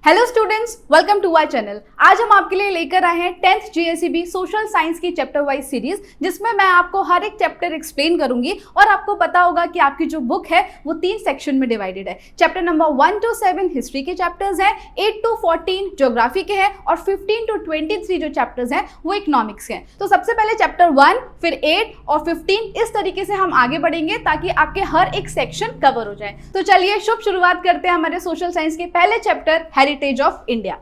Hello students, welcome to our channel. आज हम आपके लिए लेकर आए हैं 10th GSEB सोशल साइंस की चैप्टर वाइज सीरीज, जिसमें मैं आपको हर एक चैप्टर एक्सप्लेन करूंगी और आपको पता होगा कि आपकी जो बुक है वो 3 सेक्शन में डिवाइडेड है। चैप्टर नंबर 1 to 7 हिस्ट्री के चैप्टर्स हैं, 8 to 14 ज्योग्राफी के हैं और 15 to 23 जो चैप्टर्स हैं वो इकोनॉमिक्स के हैं। तो सबसे पहले चैप्टर 1, फिर 8 और 15 इस तरीके से हम आगे बढ़ेंगे ताकि आपके हर एक सेक्शन कवर हो जाए। तो चलिए शुभ शुरुआत करते हैं हमारे सोशल साइंस के पहले chapter heritage of India.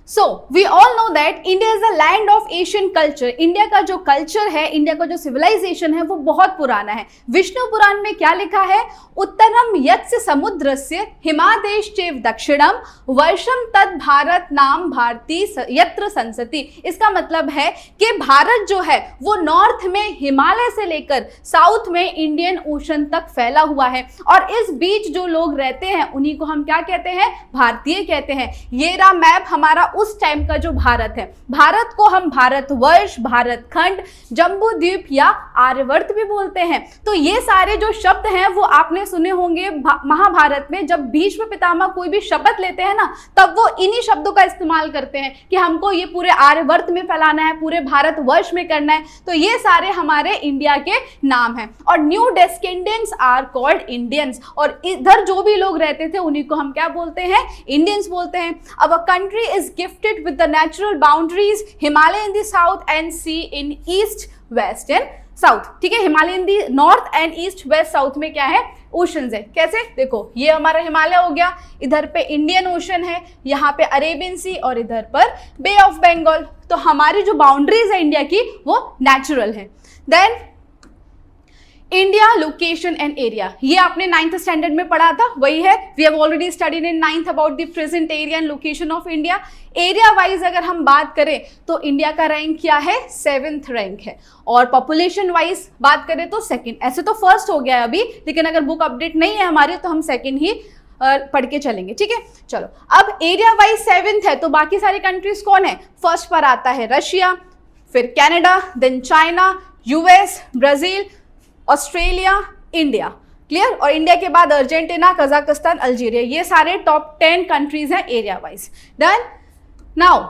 So, we all know that India is the land of Asian culture. India का जो कल्चर है, इंडिया का जो सिविलाइजेशन है वो बहुत पुराना है। विष्णु पुराण में क्या लिखा है? उत्तरम यत्स समुद्रस्य हिमादेश चैव दक्षिणम वर्षम तद भारत नाम भारती यत्र संसति। इसका मतलब है कि भारत जो है वो नॉर्थ में हिमालय से लेकर साउथ में इंडियन ओशन तक फैला हुआ है और इस बीच जो लोग रहते हैं उन्हीं को हम क्या कहते हैं? भारतीय कहते हैं। ये रहा मैप हमारा उस टाइम का जो भारत है। भारत को हम भारतवर्ष, भारत खंड, जम्बू द्वीप या आर्यवर्त भी बोलते हैं। तो ये सारे जो शब्द हैं वो आपने सुने होंगे महाभारत में। जब भीष्म पितामह कोई भी शपथ लेते हैं ना, तब वो इन्हीं शब्दों का इस्तेमाल करते हैं कि हमको ये पूरे आर्यवर्त में फैलाना है, पूरे भारतवर्ष में करना है। तो ये सारे हमारे इंडिया के नाम हैं और न्यू डेस्केंडेंट्स आर कॉल्ड इंडियंस। और इधर जो भी लोग रहते थे उन्हीं को हम क्या बोलते हैं? इंडियंस बोलते हैं। अब a country is gifted with the natural boundaries Himalaya in the south and sea in east, west and south। ठीक है, Himalaya in the north and east, west, south में क्या है? ओशंस है। कैसे? देखो, ये हमारा हिमालय हो गया, इधर पे इंडियन ओशन है, यहाँ पे अरेबियन सी और इधर पर बे ऑफ बंगाल। तो हमारी जो बाउंड्रीज है इंडिया की वो नेचुरल है। Then India location and area, ये आपने 9th स्टैंडर्ड में पढ़ा था, वही है। We have already studied in 9th about the present area and location of India. Area wise अगर हम बात करें तो इंडिया का रैंक क्या है? 7th रैंक है। और पॉपुलेशन वाइज बात करें तो सेकंड। ऐसे तो फर्स्ट हो गया है अभी, लेकिन अगर बुक अपडेट नहीं है हमारी तो हम सेकंड ही पढ़ के चलेंगे। ठीक है, चलो। अब एरिया वाइज 7th है तो बाकी सारी कंट्रीज कौन है? फर्स्ट पर आता है रशिया, फिर Canada, then China, US, Brazil, Australia, India. Clear? और इंडिया के बाद अर्जेंटीना, कजाकिस्तान, अल्जीरिया, ये सारे टॉप 10 कंट्रीज हैं area wise. Done. Now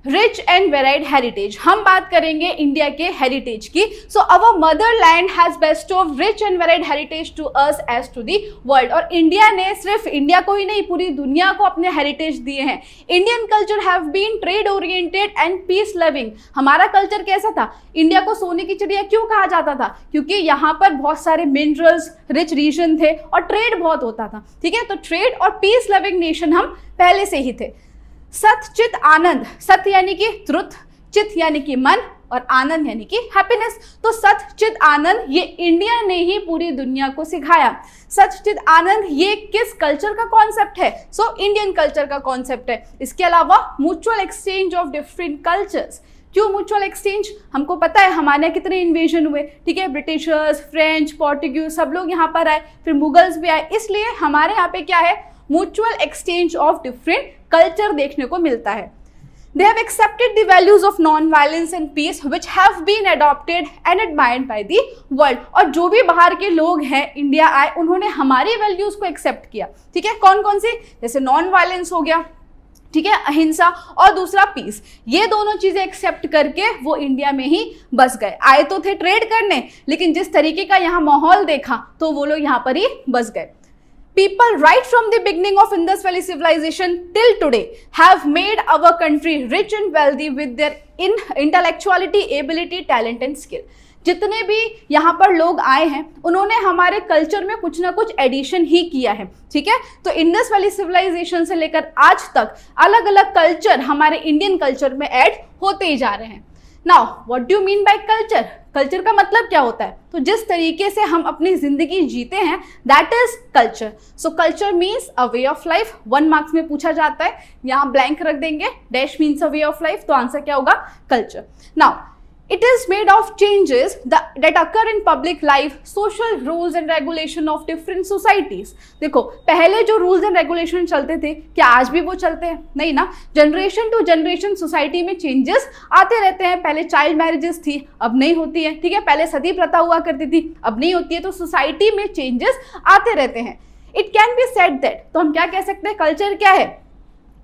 rich and varied heritage, हम बात करेंगे इंडिया के हेरिटेज की। So our motherland has best of rich and varied heritage to us as to the world. और India ने सिर्फ इंडिया को ही नहीं, पूरी दुनिया को अपने हेरिटेज दिए हैं। Indian culture have been trade oriented and peace loving. हमारा कल्चर कैसा था? इंडिया को सोने की चिड़िया क्यों कहा जाता था? क्योंकि यहाँ पर बहुत सारे मिनरल्स, रिच रीजन थे और ट्रेड बहुत होता था। ठीक है, तो ट्रेड और पीस लविंग नेशन हम पहले से ही थे। सत चित आनंद, सत्य यानी कि ट्रुथ, चित यानी कि मन और आनंद यानी कि हैप्पीनेस। तो सत चित आनंद ये इंडिया ने ही पूरी दुनिया को सिखाया। सत चित आनंद ये किस कल्चर का कॉन्सेप्ट है? सो इंडियन कल्चर का कॉन्सेप्ट है। इसके अलावा mutual exchange of different cultures. क्यों म्यूचुअल एक्सचेंज? हमको पता है हमारे कितने इन्वेजन हुए। ठीक है, ब्रिटिशर्स, फ्रेंच, पोर्टुगीज सब लोग यहाँ पर आए, फिर मुगल्स भी आए, इसलिए हमारे यहाँ पे क्या है? Mutual exchange of different culture देखने को मिलता है। They have accepted the values of non-violence and peace which have been adopted and admired by the world। और जो भी बाहर के लोग हैं इंडिया आए, उन्होंने हमारी वैल्यूज को एक्सेप्ट किया। ठीक है, कौन कौन सी? जैसे नॉन वायलेंस हो गया, ठीक है, अहिंसा, और दूसरा पीस। ये दोनों चीजें एक्सेप्ट करके वो इंडिया में ही बस गए। आए तो थे ट्रेड करने, लेकिन जिस तरीके का यहाँ माहौल देखा तो वो लोग यहाँ पर ही बस गए। People right from the beginning of Indus Valley civilization till today have made our country rich and wealthy with their intellectuality, ability, talent and skill। जितने भी यहाँ पर लोग आए हैं उन्होंने हमारे कल्चर में कुछ ना कुछ एडिशन ही किया है। ठीक है, तो इंडस वैली सिविलाइजेशन से लेकर आज तक अलग अलग कल्चर हमारे इंडियन कल्चर में ऐड होते ही जा रहे हैं। Now what do mean by culture? Culture का मतलब क्या होता है? तो जिस तरीके से हम अपनी जिंदगी जीते हैं that is culture. So culture means a way of life. 1 marks में पूछा जाता है, यहाँ ब्लैंक रख देंगे, dash means a way of life, तो आंसर क्या होगा? Culture. Now It is made of changes that occur in public life, social rules and regulation of different societies। देखो, पहले जो रूल्स एंड रेगुलेशन चलते थे, क्या आज भी वो चलते हैं? नहीं ना। जनरेशन टू जनरेशन सोसाइटी में चेंजेस आते रहते हैं। पहले चाइल्ड मैरिजेस थी, अब नहीं होती है। ठीक है, पहले सती प्रथा हुआ करती थी, अब नहीं होती है। तो सोसाइटी में चेंजेस आते रहते हैं। It can be said that, तो हम क्या कह सकते हैं? कल्चर क्या है?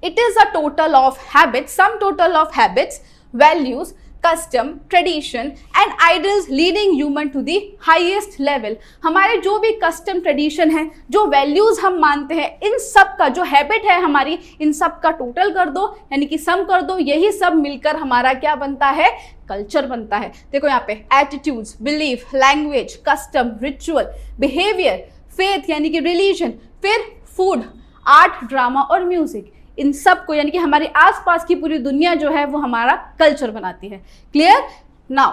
It is a total of habits, sum total of habits, values, custom, tradition and ideals leading human to the highest level. हमारे जो भी custom, tradition है, जो values हम मानते हैं, इन सब का जो habit है हमारी, इन सब का total कर दो, यानी कि sum कर दो, यही सब मिलकर हमारा क्या बनता है? कल्चर बनता है। देखो यहाँ पे attitudes, belief, language, custom, ritual, behaviour, faith यानी कि रिलीजन, फिर फूड, आर्ट, ड्रामा और म्यूजिक, इन सब को यानी कि हमारे आसपास की पूरी दुनिया जो है वो हमारा कल्चर बनाती है। क्लियर? नाउ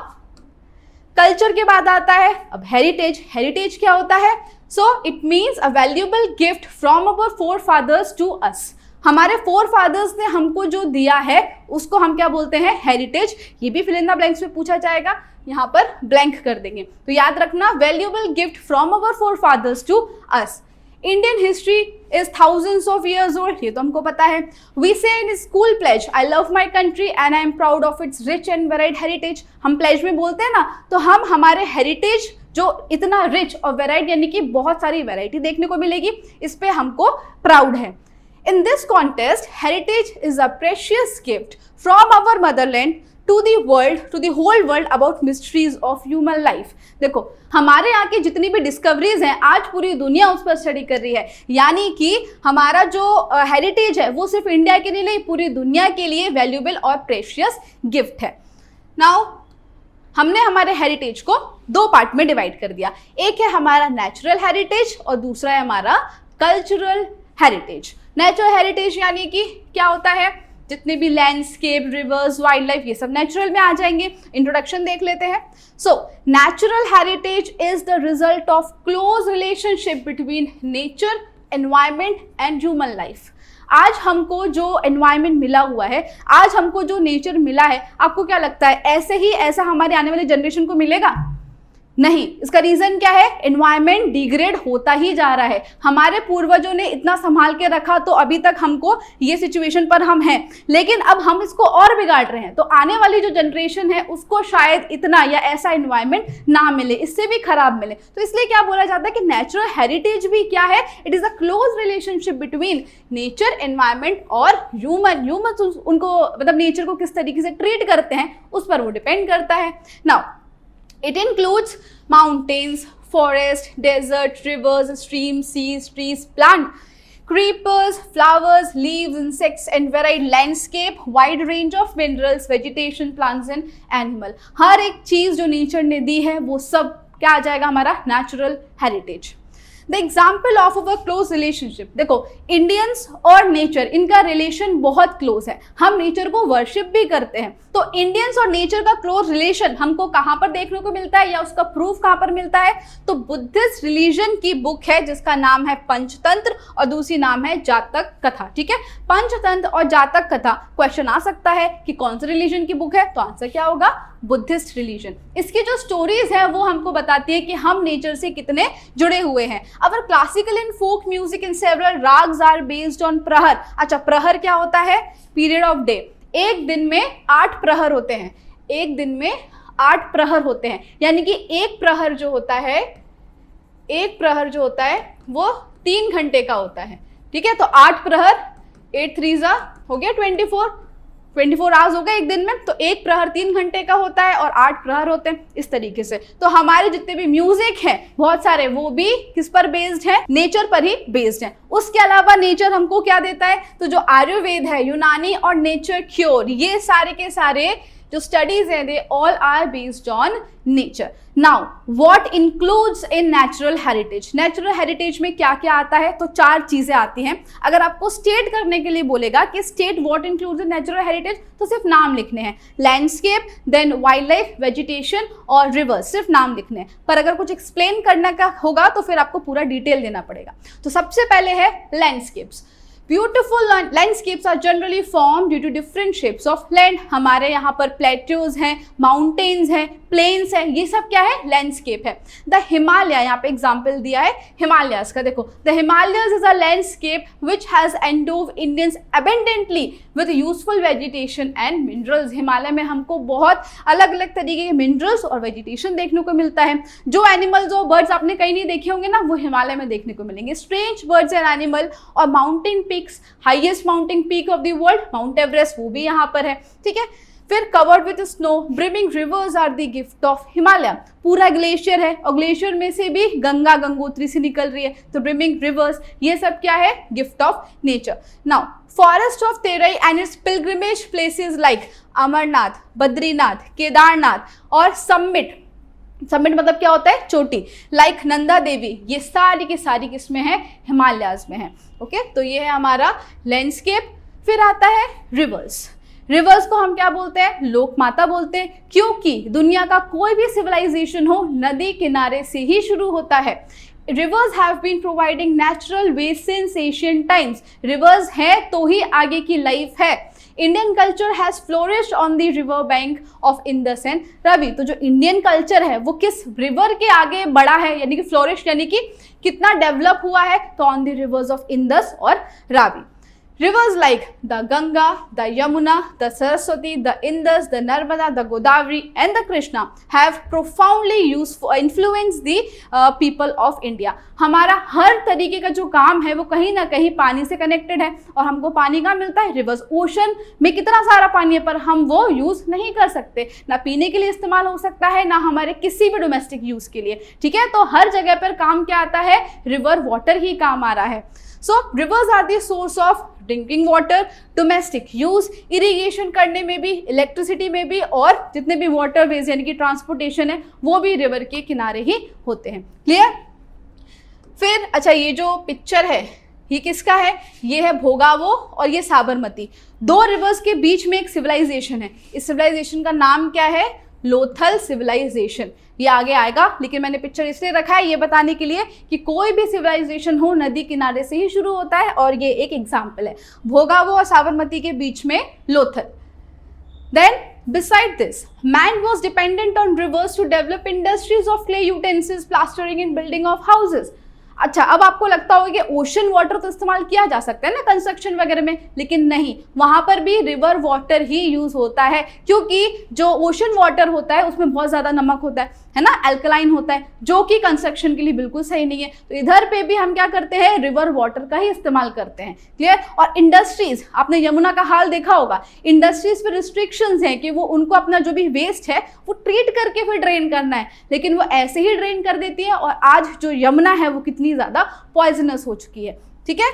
कल्चर के बाद आता है अब हेरिटेज। हेरिटेज क्या होता है? So it means a valuable gift from our forefathers to us. हमारे फोर फादर्स ने हमको जो दिया है उसको हम क्या बोलते हैं? हेरिटेज। ये भी फिल इन द ब्लैंक्स में पूछा जाएगा, यहाँ पर ब्लैंक कर देंगे। तो याद रखना, valuable gift from our forefathers to us. Indian history is thousands of years old, ये तो हमको पता है। We say in school pledge, I love my country and I am proud of its rich and varied heritage. हम pledge में बोलते हैं ना, तो हम हमारे हेरिटेज जो इतना रिच और वेराइड यानी कि बहुत सारी वेराइटी देखने को मिलेगी, इस पे हमको प्राउड है। In this context, heritage is a precious gift from our motherland to the world, to the whole world about mysteries of human life. देखो हमारे यहाँ की जितनी भी डिस्कवरीज हैं आज पूरी दुनिया उस पर स्टडी कर रही है, यानी कि हमारा जो हेरिटेज है वो सिर्फ इंडिया के लिए नहीं, पूरी दुनिया के लिए वैल्यूएबल और प्रेशियस गिफ्ट है। नाउ हमने हमारे हेरिटेज को दो पार्ट में डिवाइड कर दिया, एक है हमारा नेचुरल हेरिटेज और दूसरा है हमारा कल्चरल हेरिटेज। नेचुरल हेरिटेज यानी कि क्या होता है? जितने भी लैंडस्केप, रिवर्स, वाइल्ड लाइफ, ये सब नेचुरल में आ जाएंगे। इंट्रोडक्शन देख लेते हैं। So natural heritage is the result of close relationship between nature, environment and human life. आज हमको जो एनवायरनमेंट मिला हुआ है, आज हमको जो नेचर मिला है, आपको क्या लगता है ऐसे ही ऐसा हमारे आने वाले जनरेशन को मिलेगा? नहीं। इसका रीजन क्या है? एनवायरनमेंट डिग्रेड होता ही जा रहा है। हमारे पूर्वजों ने इतना संभाल के रखा तो अभी तक हमको ये सिचुएशन पर हम हैं, लेकिन अब हम इसको और बिगाड़ रहे हैं, तो आने वाली जो जनरेशन है उसको शायद इतना या ऐसा एनवायरनमेंट ना मिले, इससे भी खराब मिले। तो इसलिए क्या बोला जाता है कि नेचुरल हेरिटेज भी क्या है? It is a close relationship between nature, environment और ह्यूमन। ह्यूमन उनको मतलब नेचर को किस तरीके से ट्रीट करते हैं उस पर वो डिपेंड करता है। Now it includes mountains, forest, desert, rivers, streams, seas, trees, plant, creepers, flowers, leaves, insects and varied landscape, wide range of minerals, vegetation, plants and animal। हर एक चीज जो नेचर ने दी है वो सब क्या आ जाएगा? हमारा natural heritage. The example of our close relationship, देखो इंडियंस और नेचर, इनका रिलेशन बहुत क्लोज है। हम नेचर को वर्शिप भी करते हैं, तो इंडियंस और नेचर का क्लोज रिलेशन हमको कहाँ पर देखने को मिलता है या उसका प्रूफ कहाँ पर मिलता है? तो बुद्धिस्ट रिलीजन की बुक है जिसका नाम है पंचतंत्र और दूसरी नाम है जातक कथा। ठीक है, पंचतंत्र और जातक कथा। क्वेश्चन आ सकता है कि कौन से रिलीजन की बुक है, तो आंसर क्या होगा? Buddhist religion. इसकी जो स्टोरीज है वो हमको बताती है कि हम नेचर से कितने जुड़े हुए हैं। Our classical and folk music in several ragas are based on prahar. अच्छा, प्रहर क्या होता है? Period of day. एक दिन में 8 प्रहर होते हैं, एक दिन में 8 प्रहर होते हैं, यानी कि एक प्रहर जो होता है, एक प्रहर जो होता है वो 3 घंटे का होता है। ठीक है, तो 8 प्रहर, 8 3 हो गया 24 आवर्स हो गए एक दिन में। तो एक प्रहर 3 घंटे का होता है और 8 प्रहर होते हैं, इस तरीके से। तो हमारे जितने भी म्यूजिक हैं बहुत सारे, वो भी किस पर बेस्ड है? नेचर पर ही बेस्ड है। उसके अलावा नेचर हमको क्या देता है? तो जो आयुर्वेद है, यूनानी और नेचर क्योर, ये सारे के सारे जो स्टडीज हैं, they all are based on nature. Now what includes in natural heritage? Natural heritage में क्या क्या आता है? तो 4 चीजें आती हैं। अगर आपको स्टेट करने के लिए बोलेगा कि state what includes in natural heritage, तो सिर्फ नाम लिखने हैं। Landscape, then wildlife, vegetation और रिवर्स, सिर्फ नाम लिखने हैं। पर अगर कुछ एक्सप्लेन करने का होगा तो फिर आपको पूरा डिटेल देना पड़ेगा। तो सबसे पहले है landscapes. Beautiful landscapes are generally form due to different shapes of land. हमारे यहाँ पर प्लेट्यूज हैं, माउंटेन्स हैं, प्लेन्स हैं, ये सब क्या है? लैंडस्केप है। द हिमालय, यहाँ पे एग्जाम्पल दिया है हिमालयाज का। देखो, the Himalayas is a landscape which has endowed Indians abundantly with useful vegetation and minerals. Himalaya में हमको बहुत अलग अलग तरीके के मिनरल्स और वेजिटेशन देखने को मिलता है। जो एनिमल्स और बर्ड्स आपने कहीं नहीं देखे होंगे ना, वो हिमालय में देखने को मिलेंगे। स्ट्रेंज बर्ड्स एंड एनिमल और mountain peaks, highest mountain peak of the world Mount Everest, वो भी यहाँ पर है, ठीक है। फिर covered with snow, brimming rivers are the gift of Himalaya, पूरा ग्लेशियर है और ग्लेशियर में से भी गंगा गंगोत्री से निकल रही है, तो ब्रिमिंग रिवर्स, ये सब क्या है, gift of nature. Now forest of Terai and its pilgrimage places like Amarnath, Badrinath, Kedarnath और समिट, समिट मतलब क्या होता है, चोटी, लाइक नंदा देवी, ये सारी की सारी किसमें है, हिमालयाज में है। ओके, तो ये है हमारा लैंडस्केप। फिर आता है रिवर्स। रिवर्स को हम क्या बोलते हैं, लोक माता बोलते हैं, क्योंकि दुनिया का कोई भी सिविलाइजेशन हो नदी किनारे से ही शुरू होता है। Rivers have been providing natural ways since ancient times. Rivers है तो ही आगे की लाइफ है। Indian culture has flourished on the river bank of Indus and Ravi. तो जो इंडियन कल्चर है वो किस रिवर के आगे बढ़ा है, यानी कि फ्लोरिश यानी कि कितना डेवलप हुआ है, तो on the reverse of Indus और Ravi. Rivers like the Ganga, the Yamuna, the Saraswati, the Indus, the Narmada, the Godavari and the Krishna have profoundly influenced the people of India. हमारा हर तरीके का जो काम है वो कहीं ना कहीं पानी से कनेक्टेड है, और हमको पानी कहाँ मिलता है, रिवर्स। ओशन में कितना सारा पानी है पर हम वो यूज नहीं कर सकते, ना पीने के लिए इस्तेमाल हो सकता है, ना हमारे किसी भी डोमेस्टिक यूज के लिए, ठीक है। तो हर जगह पर काम क्या आता है, रिवर वाटर ही काम आ रहा है। So rivers are the source of drinking water, domestic use, irrigation करने में भी, इलेक्ट्रिसिटी में भी, और जितने भी वाटर वेज यानी कि ट्रांसपोर्टेशन है वो भी रिवर के किनारे ही होते हैं। क्लियर। फिर अच्छा, ये जो पिक्चर है ये किसका है, ये है भोगावो और ये साबरमती, दो रिवर्स के बीच में एक सिविलाइजेशन है। इस सिविलाइजेशन का नाम क्या है, लोथल सिविलाइजेशन। ये आगे आएगा, लेकिन मैंने पिक्चर इसलिए रखा है ये बताने के लिए कि कोई भी सिविलाइजेशन हो नदी किनारे से ही शुरू होता है, और ये एक एग्जाम्पल है, भोगावो और साबरमती के बीच में Lothal. Then beside this, man was dependent on rivers to develop industries of clay utensils, plastering and building of houses. अच्छा, अब आपको लगता होगा कि ओशन वाटर तो इस्तेमाल किया जा सकता है ना कंस्ट्रक्शन वगैरह में, लेकिन नहीं, वहां पर भी रिवर वाटर ही यूज होता है, क्योंकि जो ओशन वाटर होता है उसमें बहुत ज्यादा नमक होता है ना, अल्कलाइन होता है, जो कि कंस्ट्रक्शन के लिए बिल्कुल सही नहीं है। तो इधर पे भी हम क्या करते हैं, रिवर वाटर का ही इस्तेमाल करते हैं। क्लियर। और इंडस्ट्रीज, आपने यमुना का हाल देखा होगा, इंडस्ट्रीज पे रिस्ट्रिक्शंस हैं कि वो उनको अपना जो भी वेस्ट है वो ट्रीट करके फिर ड्रेन करना है, लेकिन वो ऐसे ही ड्रेन कर देती है, और आज जो यमुना है वो कितनी ज्यादा पॉइजनस हो चुकी है, ठीक है।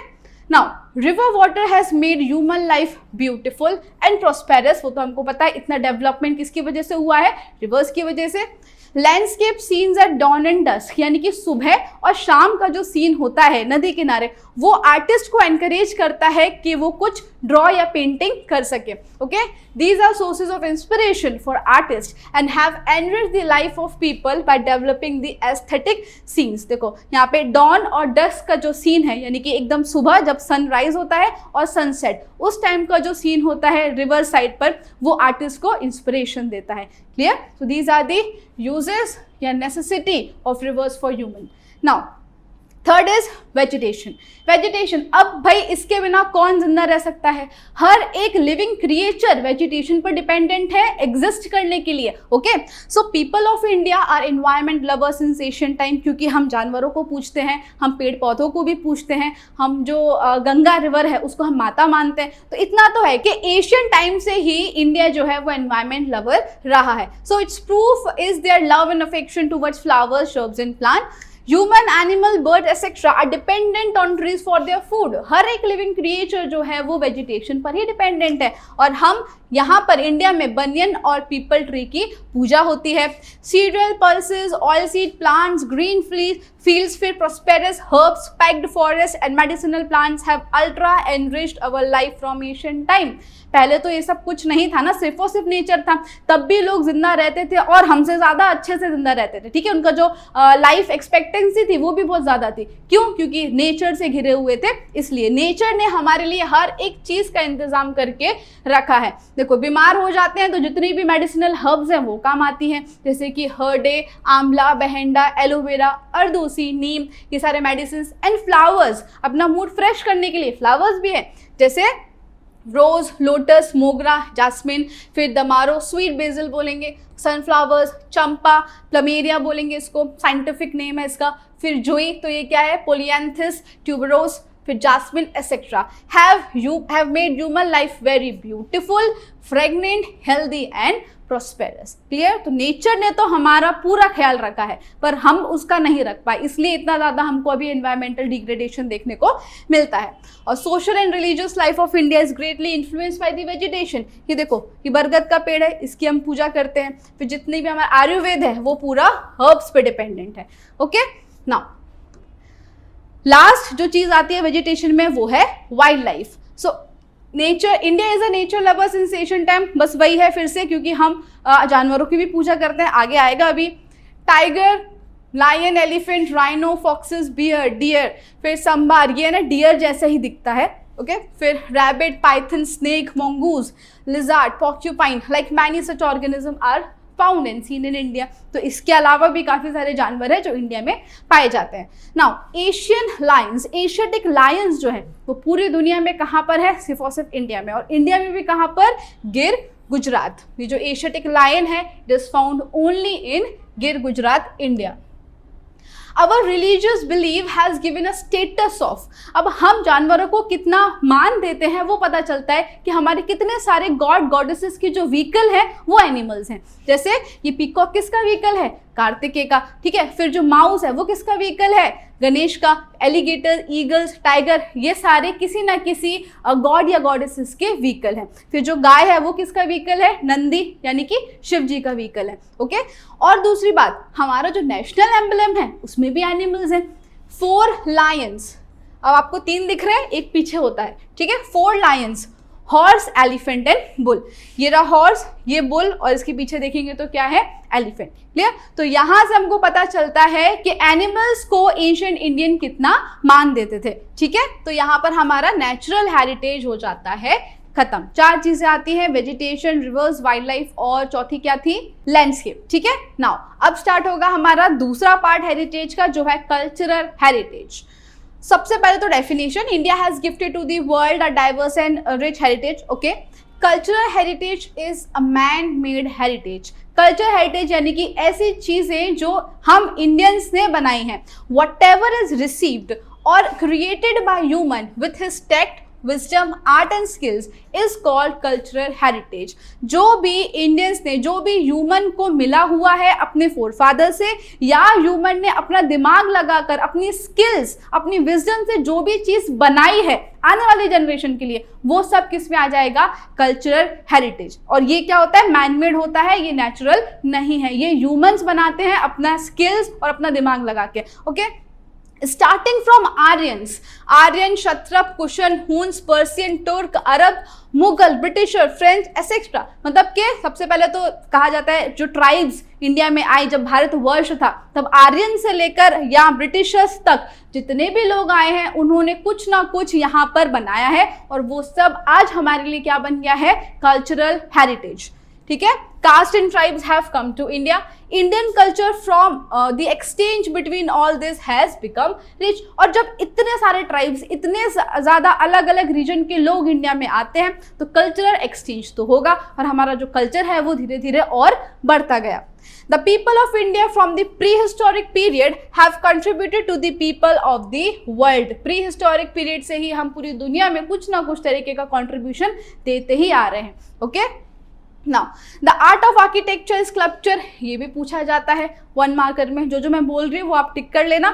Now river water has made human life beautiful and prosperous, वो तो हमको पता है, इतना डेवलपमेंट किसकी वजह से हुआ है, रिवर्स की वजह से। Landscape scenes at dawn and dusk, यानी कि सुबह और शाम का जो सीन होता है नदी किनारे, वो आर्टिस्ट को एनकरेज करता है कि वो कुछ ड्रॉ या पेंटिंग कर सके। Okay, these are sources of inspiration for artist and have enriched the life of people by developing the aesthetic sense. देखो यहाँ पे डॉन और डस्क का जो सीन है, यानी कि एकदम सुबह जब सनराइज होता है और सनसेट, उस टाइम का जो सीन होता है रिवर साइड पर, वो आर्टिस्ट को इंस्पिरेशन देता है। Clear. So these are the uses या necessity of rivers for human. Now third is vegetation. Vegetation, अब भाई इसके बिना कौन जिंदा रह सकता है, हर एक लिविंग क्रिएचर वेजिटेशन पर डिपेंडेंट है एग्जिस्ट करने के लिए। Okay, so people of India are environment lovers since ancient time, क्योंकि हम जानवरों को पूछते हैं, हम पेड़ पौधों को भी पूछते हैं, हम जो गंगा रिवर है उसको हम माता मानते हैं। तो इतना तो है कि एशियन टाइम से ही इंडिया जो है वो एनवायरमेंट लवर रहा है। So its proof is their love and affection towards flowers, shrubs and plant. Human, animal, bird etcetera are dependent on trees for their food. हर एक लिविंग क्रिएचर जो है वो वेजिटेशन पर ही डिपेंडेंट है, और हम यहाँ पर इंडिया में बनियन और पीपल ट्री की पूजा होती है। Serial, pulses, oil seed plants, green fields, फिर prosperous herbs, packed forests and medicinal plants have ultra enriched our life from ancient time. पहले तो ये सब कुछ नहीं था ना, सिर्फ और सिर्फ नेचर था, तब भी लोग जिंदा रहते थे और हमसे ज्यादा अच्छे से जिंदा रहते थे। ठीक है, उनका जो लाइफ एक्सपेक्टेंसी थी वो भी बहुत ज्यादा थी। क्यों? क्योंकि नेचर से घिरे हुए थे, इसलिए नेचर ने हमारे लिए हर एक चीज का इंतजाम करके रखा है। देखो, बीमार हो जाते हैं तो जितनी भी मेडिसिनल हर्ब्स हैं वो काम आती हैं, जैसे कि हर्डे, आंवला, बहेंडा, एलोवेरा, अर्दूसी, नीम, ये सारे मेडिसिन। एंड फ्लावर्स, अपना मूड फ्रेश करने के लिए फ्लावर्स भी है, जैसे रोज, लोटस, मोगरा, जास्मिन, फिर दमारो, स्वीट बेसिल बोलेंगे, सनफ्लावर्स, चंपा, प्लमेरिया बोलेंगे इसको, साइंटिफिक नेम है इसका। फिर जुई, तो ये क्या है? पोलियांथस ट्यूबरोस, फिर jasmine etcetera have made human life very beautiful, fragrant, healthy and prosperous. Clear? तो नेचर ने तो हमारा पूरा ख्याल रखा है पर हम उसका नहीं रख पाए, इसलिए इतना ज़्यादा हमको अभी एनवायरमेंटल डिग्रेडेशन देखने को मिलता है। और social and religious life of India is greatly influenced by the vegetation. ये देखो, ये बरगद का पेड़ है, इसकी हम पूजा करते हैं। फिर जितनी भी हमारा आयुर्वेद है वो पूरा हर्ब्स पे डिपेंडेंट है। ओके, नाउ लास्ट जो चीज आती है वेजिटेशन में वो है wild life. So nature, India is a nature lover since ancient time, बस वही है फिर से, क्योंकि हम जानवरों की भी पूजा करते हैं, आगे आएगा अभी। Tiger, lion, elephant, rhino, foxes, bear, deer, फिर संबार, ये ना डियर जैसा ही दिखता है। ओके, फिर rabbit, python, snake, mongoose, lizard, porcupine, like many such organism are found and seen in India. तो इसके अलावा भी काफी सारे जानवर हैं जो इंडिया में पाए जाते हैं। Now Asian Lions, Asiatic Lions जो है वो पूरी दुनिया में कहाँ पर है? सिर्फ और सिर्फ इंडिया में। और इंडिया में भी कहाँ पर? गिर, गुजरात। ये जो एशियाटिक लायन है it is found only in Gir, Gujarat, India. Our religious belief has given a status of, अब हम जानवरों को कितना मान देते हैं वो पता चलता है कि हमारे कितने सारे गॉड गॉडेसेस की जो व्हीकल है वो एनिमल्स हैं। जैसे ये पीकॉक किसका व्हीकल है? कार्तिकेय का। ठीक है, फिर जो माउस है वो किसका व्हीकल है? गणेश का। एलिगेटर, ईगल्स, टाइगर, ये सारे किसी ना किसी गॉड या गॉडेसेस के व्हीकल हैं। फिर जो गाय है वो किसका व्हीकल है? नंदी, यानी कि शिव जी का व्हीकल है। ओके, और दूसरी बात, हमारा जो नेशनल एम्बलम है उसमें भी एनिमल्स हैं। 4 लायंस, अब आपको 3 दिख रहे हैं, एक पीछे होता है। ठीक है, 4 Lions, horse, elephant and bull. ये रहा हॉर्स, ये बुल, और इसके पीछे देखेंगे तो क्या है? एलिफेंट। क्लियर? तो यहां से हमको पता चलता है कि एनिमल्स को एंशिएंट इंडियन कितना मान देते थे। ठीक है, तो यहां पर हमारा नेचुरल हेरिटेज हो जाता है खत्म। 4 चीजें आती हैं, वेजिटेशन, रिवर्स, वाइल्ड लाइफ, और चौथी क्या थी? लैंडस्केप। ठीक है, नाउ अब स्टार्ट होगा हमारा दूसरा पार्ट हेरिटेज का, जो है कल्चरल हेरिटेज। सबसे पहले तो definition, India has gifted to the world a diverse and rich heritage. Okay, cultural heritage is a man made heritage. Cultural heritage यानी कि ऐसी चीजें जो हम इंडियंस ने बनाई हैं। व्हाटएवर इज रिसीव्ड और created by human with his tact, wisdom, art and skills is called cultural heritage. जो भी इंडियंस ने, जो भी ह्यूमन को मिला हुआ है अपने फोरफादर से, या ह्यूमन ने अपना दिमाग लगाकर, अपनी स्किल्स, अपनी विजडम से जो भी चीज बनाई है आने वाली जनरेशन के लिए, वो सब किस में आ जाएगा? Cultural heritage. और ये क्या होता है? मैनमेड होता है, ये नेचुरल नहीं है, ये ह्यूमंस बनाते हैं अपना स्किल्स और अपना दिमाग लगा के। Okay, starting from Aryans, Aryan, Kshatrapa, Kushan, Huns, Persian, Turk, Arab, Mughal, Britisher, French, etcetera. मतलब कि सबसे पहले तो कहा जाता है जो ट्राइब्स इंडिया में आए, जब भारतवर्ष था, तब आर्यन से लेकर या ब्रिटिशर्स तक जितने भी लोग आए हैं उन्होंने कुछ ना कुछ यहाँ पर बनाया है, और वो सब आज हमारे लिए क्या बन गया है? Cultural heritage. ठीक है, caste and tribes have come to India. Indian culture from the exchange between all this has become rich. और जब इतने सारे ट्राइब्स, इतने ज़्यादा अलग अलग रीजन के लोग इंडिया में आते हैं तो कल्चरल एक्सचेंज तो होगा, और हमारा जो कल्चर है वो धीरे धीरे और बढ़ता गया। The people of India from the prehistoric period have contributed to the people of the world. Prehistoric period से ही हम पूरी दुनिया में कुछ ना कुछ तरीके का contribution देते ही आ रहे हैं। Okay? Now, the art of architecture, sculpture, ये भी पूछा जाता है 1 मार्कर में। जो मैं बोल रही हूँ वो आप टिक कर लेना।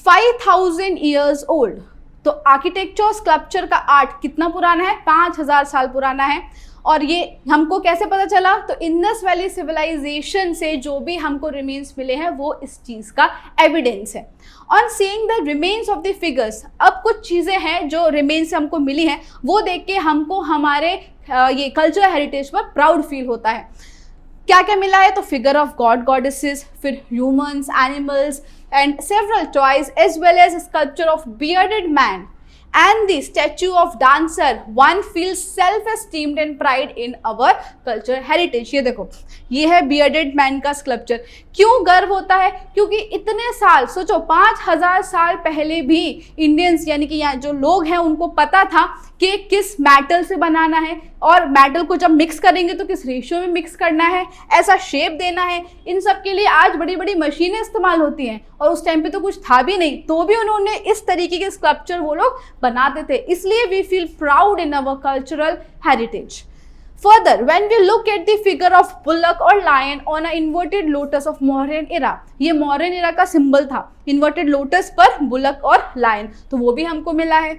5000 years old। तो आर्किटेक्चर और स्कल्पचर का आर्ट कितना पुराना है? 5000 साल पुराना है। और ये हमको कैसे पता चला? तो इंडस वैली सिविलाइजेशन से जो भी हमको रिमेन्स मिले हैं वो इस चीज का एविडेंस है। On seeing the remains of the figures, अब कुछ चीजें हैं जो रिमेन्स हमको मिली हैं, वो देख के हमको हमारे ये कल्चरल हेरिटेज पर प्राउड फील होता है। क्या क्या मिला है? तो फिगर ऑफ गॉड गॉडेसेस, फिर humans, animals and several toys, as well as sculpture of bearded man and the statue of dancer. One feels self-esteemed and pride in our culture heritage. ये देखो, ये है bearded man का sculpture. क्यों गर्व होता है? क्योंकि इतने साल, सोचो 5000 साल पहले भी इंडियंस यानी कि यहाँ जो लोग हैं उनको पता था कि किस मेटल से बनाना है, और मेटल को जब मिक्स करेंगे तो किस रेशियो में मिक्स करना है, ऐसा शेप देना है। इन सब के लिए आज बड़ी बड़ी मशीनें इस्तेमाल होती हैं, और उस टाइम पे तो कुछ था भी नहीं, तो भी उन्होंने इस तरीके के स्कल्पचर वो लोग बनाते थे, इसलिए we feel proud in our cultural heritage. Further, when we look at the figure of bullock or lion on an inverted lotus of Mauryan era, ये मौर्यन era का सिंबल था, inverted lotus पर बुलक और लायन, तो वो भी हमको मिला है।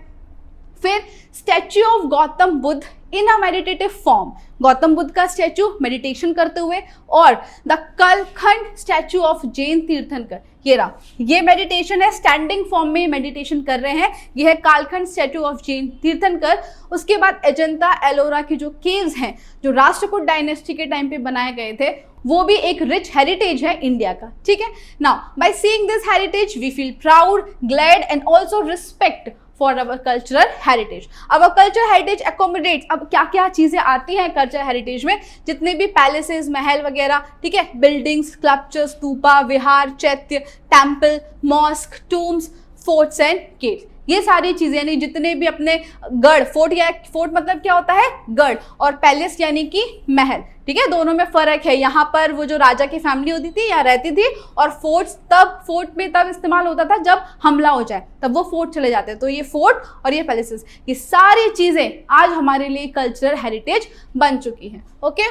फिर statue of Gautam Buddha in a meditative form, Gautam Buddha का स्टैच्यू मेडिटेशन करते हुए, और द कलखंड स्टैच्यू ऑफ जैन तीर्थंकर, ये रहा, ये मेडिटेशन है, स्टैंडिंग फॉर्म में मेडिटेशन कर रहे हैं, ये है कालखंड स्टैच्यू ऑफ जैन तीर्थंकर। उसके बाद अजंता एलोरा की जो केव्स हैं, जो राष्ट्रकूट डायनेस्टी के टाइम पे बनाए गए थे, वो भी एक रिच हेरिटेज है इंडिया का, ठीक है। Now by seeing this heritage we feel proud, glad and also respect for our cultural heritage. Our cultural heritage accommodates, अब क्या क्या चीजें आती हैं कल्चरल हेरिटेज में, जितने भी पैलेसेस, महल वगैरह, ठीक है, buildings, sculptures, stupa, vihar, chaitya, temple, mosque, tombs, forts and gates, ये सारी चीजें, यानी जितने भी अपने गढ़, फोर्ट, या फोर्ट मतलब क्या होता है, गढ़, और पैलेस यानी कि महल, ठीक है, दोनों में फर्क है। यहाँ पर वो जो राजा की फैमिली होती थी या रहती थी, और फोर्ट में तब इस्तेमाल होता था जब हमला हो जाए, तब वो फोर्ट चले जाते हैं। तो ये फोर्ट और ये पैलेसेस, ये सारी चीजें आज हमारे लिए कल्चरल हेरिटेज बन चुकी हैं। Okay,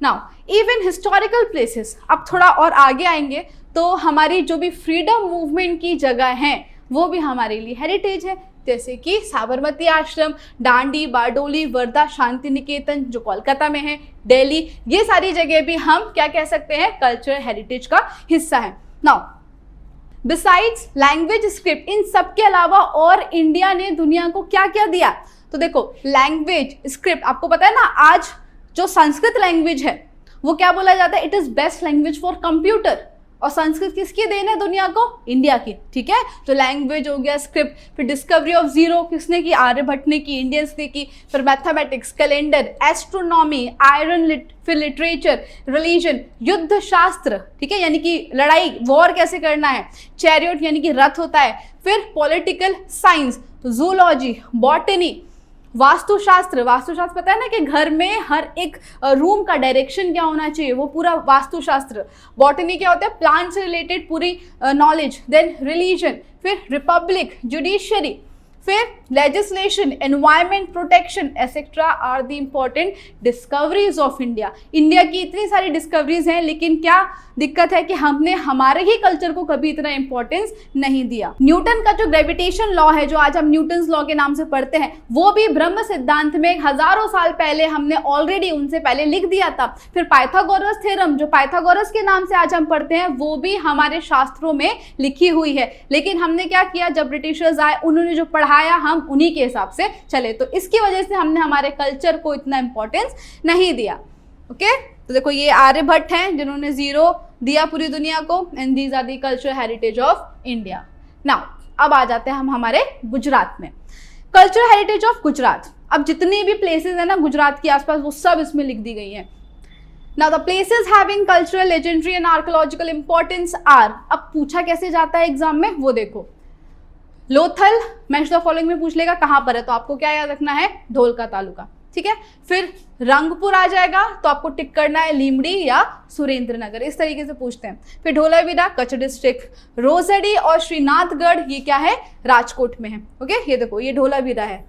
now even historical places, अब थोड़ा और आगे आएंगे तो हमारी जो भी फ्रीडम मूवमेंट की जगह हैं वो भी हमारे लिए हेरिटेज है, जैसे कि साबरमती आश्रम, डांडी, बारडोली, वर्धा, शांति निकेतन जो कोलकाता में है, दिल्ली, ये सारी जगह भी हम क्या कह सकते हैं, कल्चरल हेरिटेज का हिस्सा है। नाउ बिसाइड्स लैंग्वेज, स्क्रिप्ट, इन सब के अलावा और इंडिया ने दुनिया को क्या क्या दिया, तो देखो लैंग्वेज, स्क्रिप्ट, आपको पता है ना आज जो संस्कृत लैंग्वेज है वो क्या बोला जाता है, it is best language for computer, और संस्कृत किसकी देन है दुनिया को, इंडिया की, ठीक है। तो लैंग्वेज हो गया, स्क्रिप्ट, फिर डिस्कवरी ऑफ जीरो किसने की, आर्यभट्ट ने की, इंडियंस ने की, फिर मैथमेटिक्स, कैलेंडर, एस्ट्रोनॉमी, आयरन, फिर लिटरेचर, रिलीजन, युद्ध शास्त्र, ठीक है, यानी कि लड़ाई, वॉर कैसे करना है, चैरियट यानी कि रथ होता है, फिर पॉलिटिकल साइंस, जूलॉजी, बॉटनी, वास्तुशास्त्र, वास्तुशास्त्र पता है ना कि घर में हर एक रूम का डायरेक्शन क्या होना चाहिए, वो पूरा वास्तुशास्त्र। बॉटनी क्या होता है, प्लांट से रिलेटेड पूरी नॉलेज। देन रिलीजन, फिर रिपब्लिक, जुडिशरी, फिर legislation, environment protection etcetera are the important discoveries of India. India की इतनी सारी डिस्कवरीज हैं, लेकिन क्या दिक्कत है कि हमने हमारे ही कल्चर को कभी इतना इंपॉर्टेंस नहीं दिया। न्यूटन का जो ग्रेविटेशन लॉ है, जो आज हम न्यूटन्स लॉ के नाम से पढ़ते हैं, वो भी ब्रह्म सिद्धांत में हजारों साल पहले हमने ऑलरेडी उनसे पहले लिख दिया था। फिर पाइथागोरस थ्योरम, जो पाइथागोरस के नाम से आज हम पढ़ते हैं, वो भी हमारे शास्त्रों में लिखी हुई है। लेकिन हमने क्या किया, जब ब्रिटिशर्स आए उन्होंने जो पढ़ाया हम उन्हीं के हिसाब से चले, तो इसकी वजह से हमने हमारे कल्चर को इतना इंपॉर्टेंस नहीं दिया। ओके, तो देखो ये आर्यभट्ट हैं जिन्होंने जीरो दिया पूरी दुनिया को, and these are the cultural heritage of India. Now अब आ जाते हैं हम हमारे गुजरात में, कल्चरल हेरिटेज ऑफ गुजरात। अब जितनी भी प्लेसेस है ना गुजरात के आसपास, वो सब इसमें लिख दी गई हैं। Now the places having cultural, legendary and archaeological importance are, अब पूछा कैसे जाता है एग्जाम में वो देखो, लोथल, मैच द फॉलोइंग में पूछ लेगा कहाँ पर है, तो आपको क्या याद रखना है, ढोलका तालुका, ठीक है। फिर रंगपुर आ जाएगा तो आपको टिक करना है लीमड़ी या सुरेंद्र नगर, इस तरीके से पूछते हैं। फिर ढोलावीरा कच्छ डिस्ट्रिक्ट, रोजड़ी और श्रीनाथगढ़ ये क्या है, राजकोट में है। ओके, ये देखो ये ढोलावीरा है,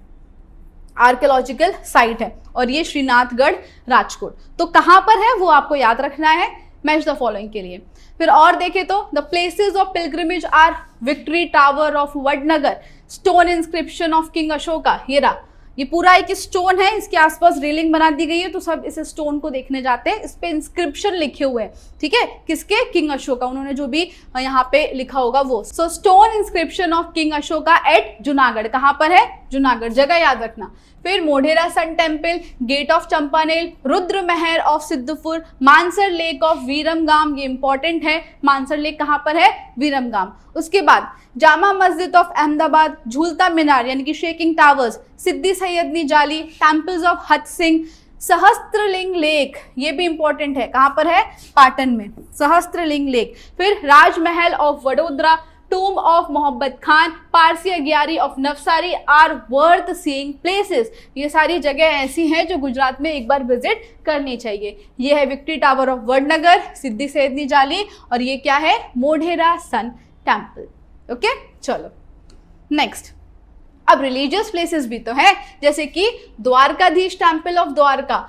आर्कियोलॉजिकल साइट है, और ये श्रीनाथगढ़ राजकोट, तो कहाँ पर है वो आपको याद रखना है मैच द फॉलोइंग के लिए। फिर और देखें तो the places of pilgrimage are victory tower of Vadnagar, stone inscription of king Ashoka, ये रहा, ये पूरा एक स्टोन है, इसके आसपास रेलिंग बना दी गई है, तो सब इस स्टोन को देखने जाते हैं, इस पे इंस्क्रिप्शन लिखे हुए हैं, ठीक है, किसके, किंग अशोका, उन्होंने जो भी यहाँ पे लिखा होगा वो। So stone inscription of king Ashoka at Junagadh, कहाँ पर है, जूनागढ़, जगह याद रखना। फिर Modhera sun temple, gate of Champaner, Rudra Mahal of Siddhpur, Mansar lake of Viramgam, ये इंपॉर्टेंट है, मानसर लेक कहाँ पर है, वीरमगाम। उसके बाद जामा मस्जिद ऑफ अहमदाबाद, झूलता मीनार यानी कि शेकिंग टावर्स, सिद्दी सैयदनी जाली, टेम्पल्स ऑफ हथ सिंह, सहस्त्रलिंग लेक, ये भी इंपॉर्टेंट है, कहाँ पर है, पाटन में, सहस्त्रलिंग लेक। फिर Rajmahal of Vadodara, tomb of Mohammed Khan, Parsi Agiyari of Navsari are worth seeing places. ये सारी जगह ऐसी हैं जो गुजरात में एक बार विजिट करनी चाहिए। ये है विक्ट्री टावर ऑफ वडनगर, सिद्दी सैयदनी जाली, और ये क्या है, मोढेरा सन टेम्पल। ओके, चलो नेक्स्ट, अब रिलीजियस प्लेसेस भी तो है, जैसे कि द्वारकाधीश टेम्पल ऑफ द्वारका,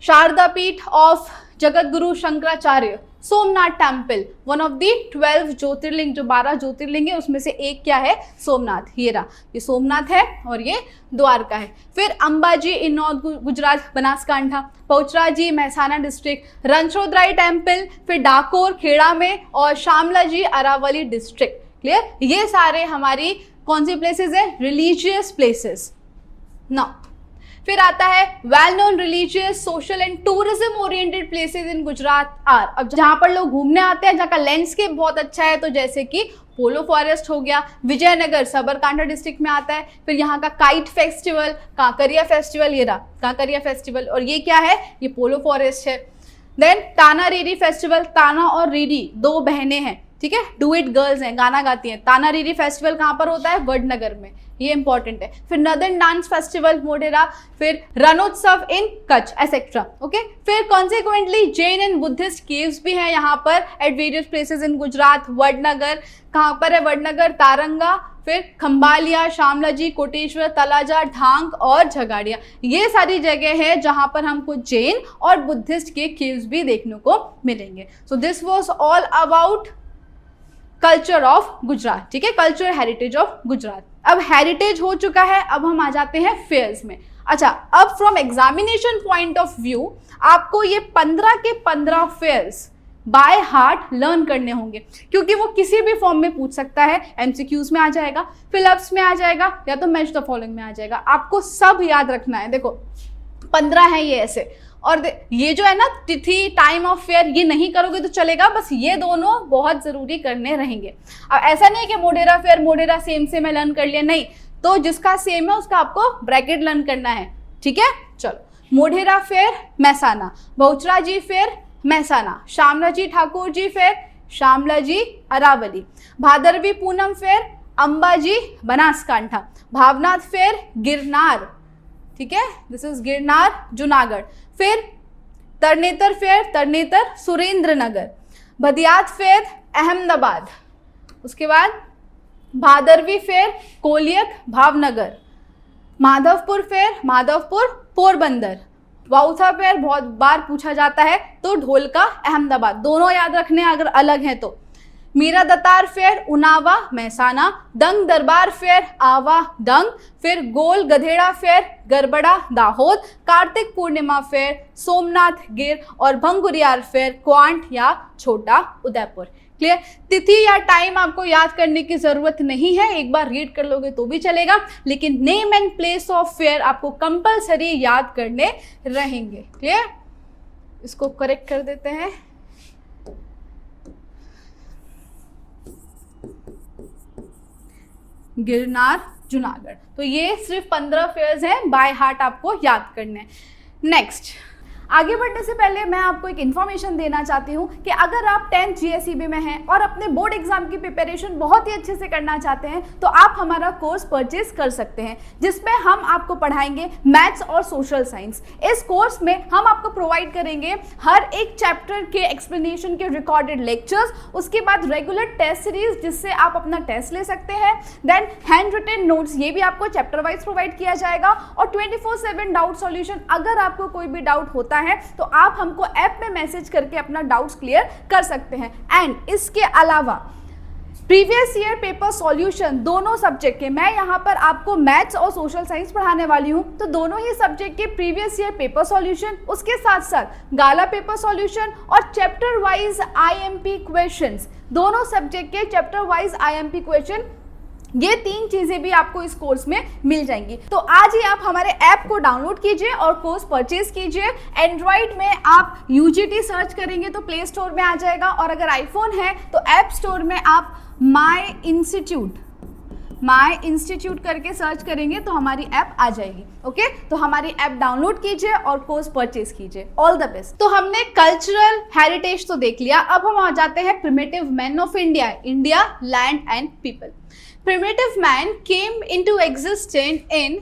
शारदा पीठ of Jagat Guru Shankaracharya, Somnath temple, one of the 12 ज्योतिर्लिंग, जो 12 ज्योतिर्लिंग है उसमें से एक क्या है, सोमनाथ। ये रहा, ये सोमनाथ है और ये द्वारका है। फिर अंबाजी इनौद गुजरात बनासकांठा, पहुचराजी महसाना डिस्ट्रिक्ट, रणछोड़राय टेम्पल, फिर डाकोर खेड़ा में, और शामलाजी अरावली डिस्ट्रिक्ट। क्लियर, ये सारे हमारी कौन सी प्लेसेस है, रिलीजियस प्लेसेस। नाउ फिर आता है well known religious, social and tourism oriented places in Gujarat are. अब जहाँ पर लोग घूमने आते हैं, जहाँ का लैंडस्केप बहुत अच्छा है, तो जैसे कि पोलो फॉरेस्ट हो गया, विजयनगर साबरकांठा डिस्ट्रिक्ट में आता है। फिर यहाँ का काइट फेस्टिवल, कांकरिया फेस्टिवल, ये रहा कांकरिया फेस्टिवल, और ये क्या है, ये पोलो फॉरेस्ट है। देन ताना रीरी फेस्टिवल, ताना और रीरी दो बहनें हैं, ठीक है, डुएट गर्ल्स हैं, गाना गाती हैं। ताना रीरी फेस्टिवल कहाँ पर होता है, वडनगर में, ये इंपॉर्टेंट है। फिर नदर्न डांस फेस्टिवल मोढेरा, फिर रणोत्सव इन कच्छ एसेट्रा। ओके, फिर consequently Jain and Buddhist caves भी हैं यहाँ पर at various places in Gujarat. Vadnagar कहाँ पर है, वडनगर, तारंगा, फिर खंबालिया, शामलाजी, कोटेश्वर, तलाजा, ढांग और झगाड़िया, ये सारी जगह है जहाँ पर हमको जैन और बुद्धिस्ट के केव्स भी देखने को मिलेंगे। So this was all about culture of Gujarat, ठीक है, कल्चर हेरिटेज ऑफ गुजरात। अब हेरिटेज हो चुका है, अब हम आ जाते हैं फेयर्स में। अच्छा, अब from examination point of view आपको ये 15 के 15 फेयर्स बाय हार्ट लर्न करने होंगे, क्योंकि वो किसी भी फॉर्म में पूछ सकता है। एमसीक्यूज में आ जाएगा, फिलअप्स में आ जाएगा, या तो मैच द फॉलोइंग में आ जाएगा। आपको सब याद रखना है। देखो 15 है ये ऐसे, और ये जो है ना तिथि, टाइम ऑफ फेयर, ये नहीं करोगे तो चलेगा, बस ये दोनों बहुत जरूरी करने रहेंगे। अब ऐसा नहीं है कि मोढेरा फेयर मोढेरा सेम से मैं लर्न कर लिया, नहीं, तो जिसका सेम है उसका आपको ब्रैकेट लर्न करना है, ठीक है। चलो, Modhera fair Mehsana, Bahucharaji fair Mehsana, Shamlaji Thakur ji fair Shamlaji Aravalli, Bhadarvi Poonam fair Ambaji Banaskantha, Bhavnath fair Girnar, ठीक है, दिस इज गिरनार जूनागढ़। फिर Tarnetar fair Tarnetar Surendranagar, Bhadiyad fair Ahmedabad, उसके बाद Bhadarvi fair Koliyak Bhavnagar, Madhavpur fair Madhavpur Porbandar, Vautha fair बहुत बार पूछा जाता है तो ढोलका अहमदाबाद, दोनों याद रखने अगर अलग हैं तो। मीरा दतार फेयर उनावा महसाना, दंग दरबार फेयर आवा दंग, फिर गोल गधेड़ा फेयर गरबड़ा दाहोद, कार्तिक पूर्णिमा फेयर सोमनाथ गिर, और भंगुरियार फेयर क्वांट या छोटा उदयपुर। क्लियर, तिथि या टाइम आपको याद करने की जरूरत नहीं है, एक बार रीड कर लोगे तो भी चलेगा, लेकिन name and place of fair आपको कंपलसरी याद करने रहेंगे। क्लियर, इसको करेक्ट कर देते हैं। गिरनार जूनागढ़, तो ये सिर्फ 15 फेयर्स हैं, बाय हार्ट आपको याद करने हैं। नेक्स्ट, आगे बढ़ने से पहले मैं आपको एक इन्फॉर्मेशन देना चाहती हूँ कि अगर आप 10th GSEB में हैं और अपने बोर्ड एग्जाम की प्रिपरेशन बहुत ही अच्छे से करना चाहते हैं तो आप हमारा कोर्स परचेज कर सकते हैं, जिसमें हम आपको पढ़ाएंगे मैथ्स और सोशल साइंस। इस कोर्स में हम आपको प्रोवाइड करेंगे हर एक चैप्टर के एक्सप्लेनेशन के रिकॉर्डेड लेक्चर्स, उसके बाद रेगुलर टेस्ट सीरीज जिससे आप अपना टेस्ट ले सकते हैं, देन हैंड रिटन नोट्स, ये भी आपको चैप्टर वाइज प्रोवाइड किया जाएगा, और 24/7 डाउट सॉल्यूशन। अगर आपको कोई भी डाउट होता है तो आप हमको ऐप में मैसेज करके अपना डाउट्स क्लियर कर सकते हैं। एंड इसके अलावा प्रीवियस ईयर पेपर सॉल्यूशन दोनों सब्जेक्ट के, मैं यहाँ पर आपको मैथ्स और सोशल साइंस पढ़ाने वाली हूँ, तो दोनों ही सब्जेक्ट के प्रीवियस ईयर पेपर सॉल्यूशन, उसके साथ साथ गाला पेपर सॉल्यूशन और चैप्टर वाइज IMP क्वेश्चंस, दोनों सब्जेक्ट के चैप्टर वाइज IMP क्वेश्चन, ये 3 चीजें भी आपको इस कोर्स में मिल जाएंगी। तो आज ही आप हमारे ऐप को डाउनलोड कीजिए और कोर्स परचेज कीजिए। एंड्रॉइड में आप UGT सर्च करेंगे तो प्ले स्टोर में आ जाएगा, और अगर आईफोन है तो ऐप स्टोर में आप माई इंस्टीट्यूट करके सर्च करेंगे तो हमारी ऐप आ जाएगी। ओके, तो हमारी ऐप डाउनलोड कीजिए और कोर्स परचेज कीजिए। All the best. तो हमने कल्चरल हेरिटेज तो देख लिया, अब हम आ जाते हैं primitive man of India, India land and people. Primitive man came into existence in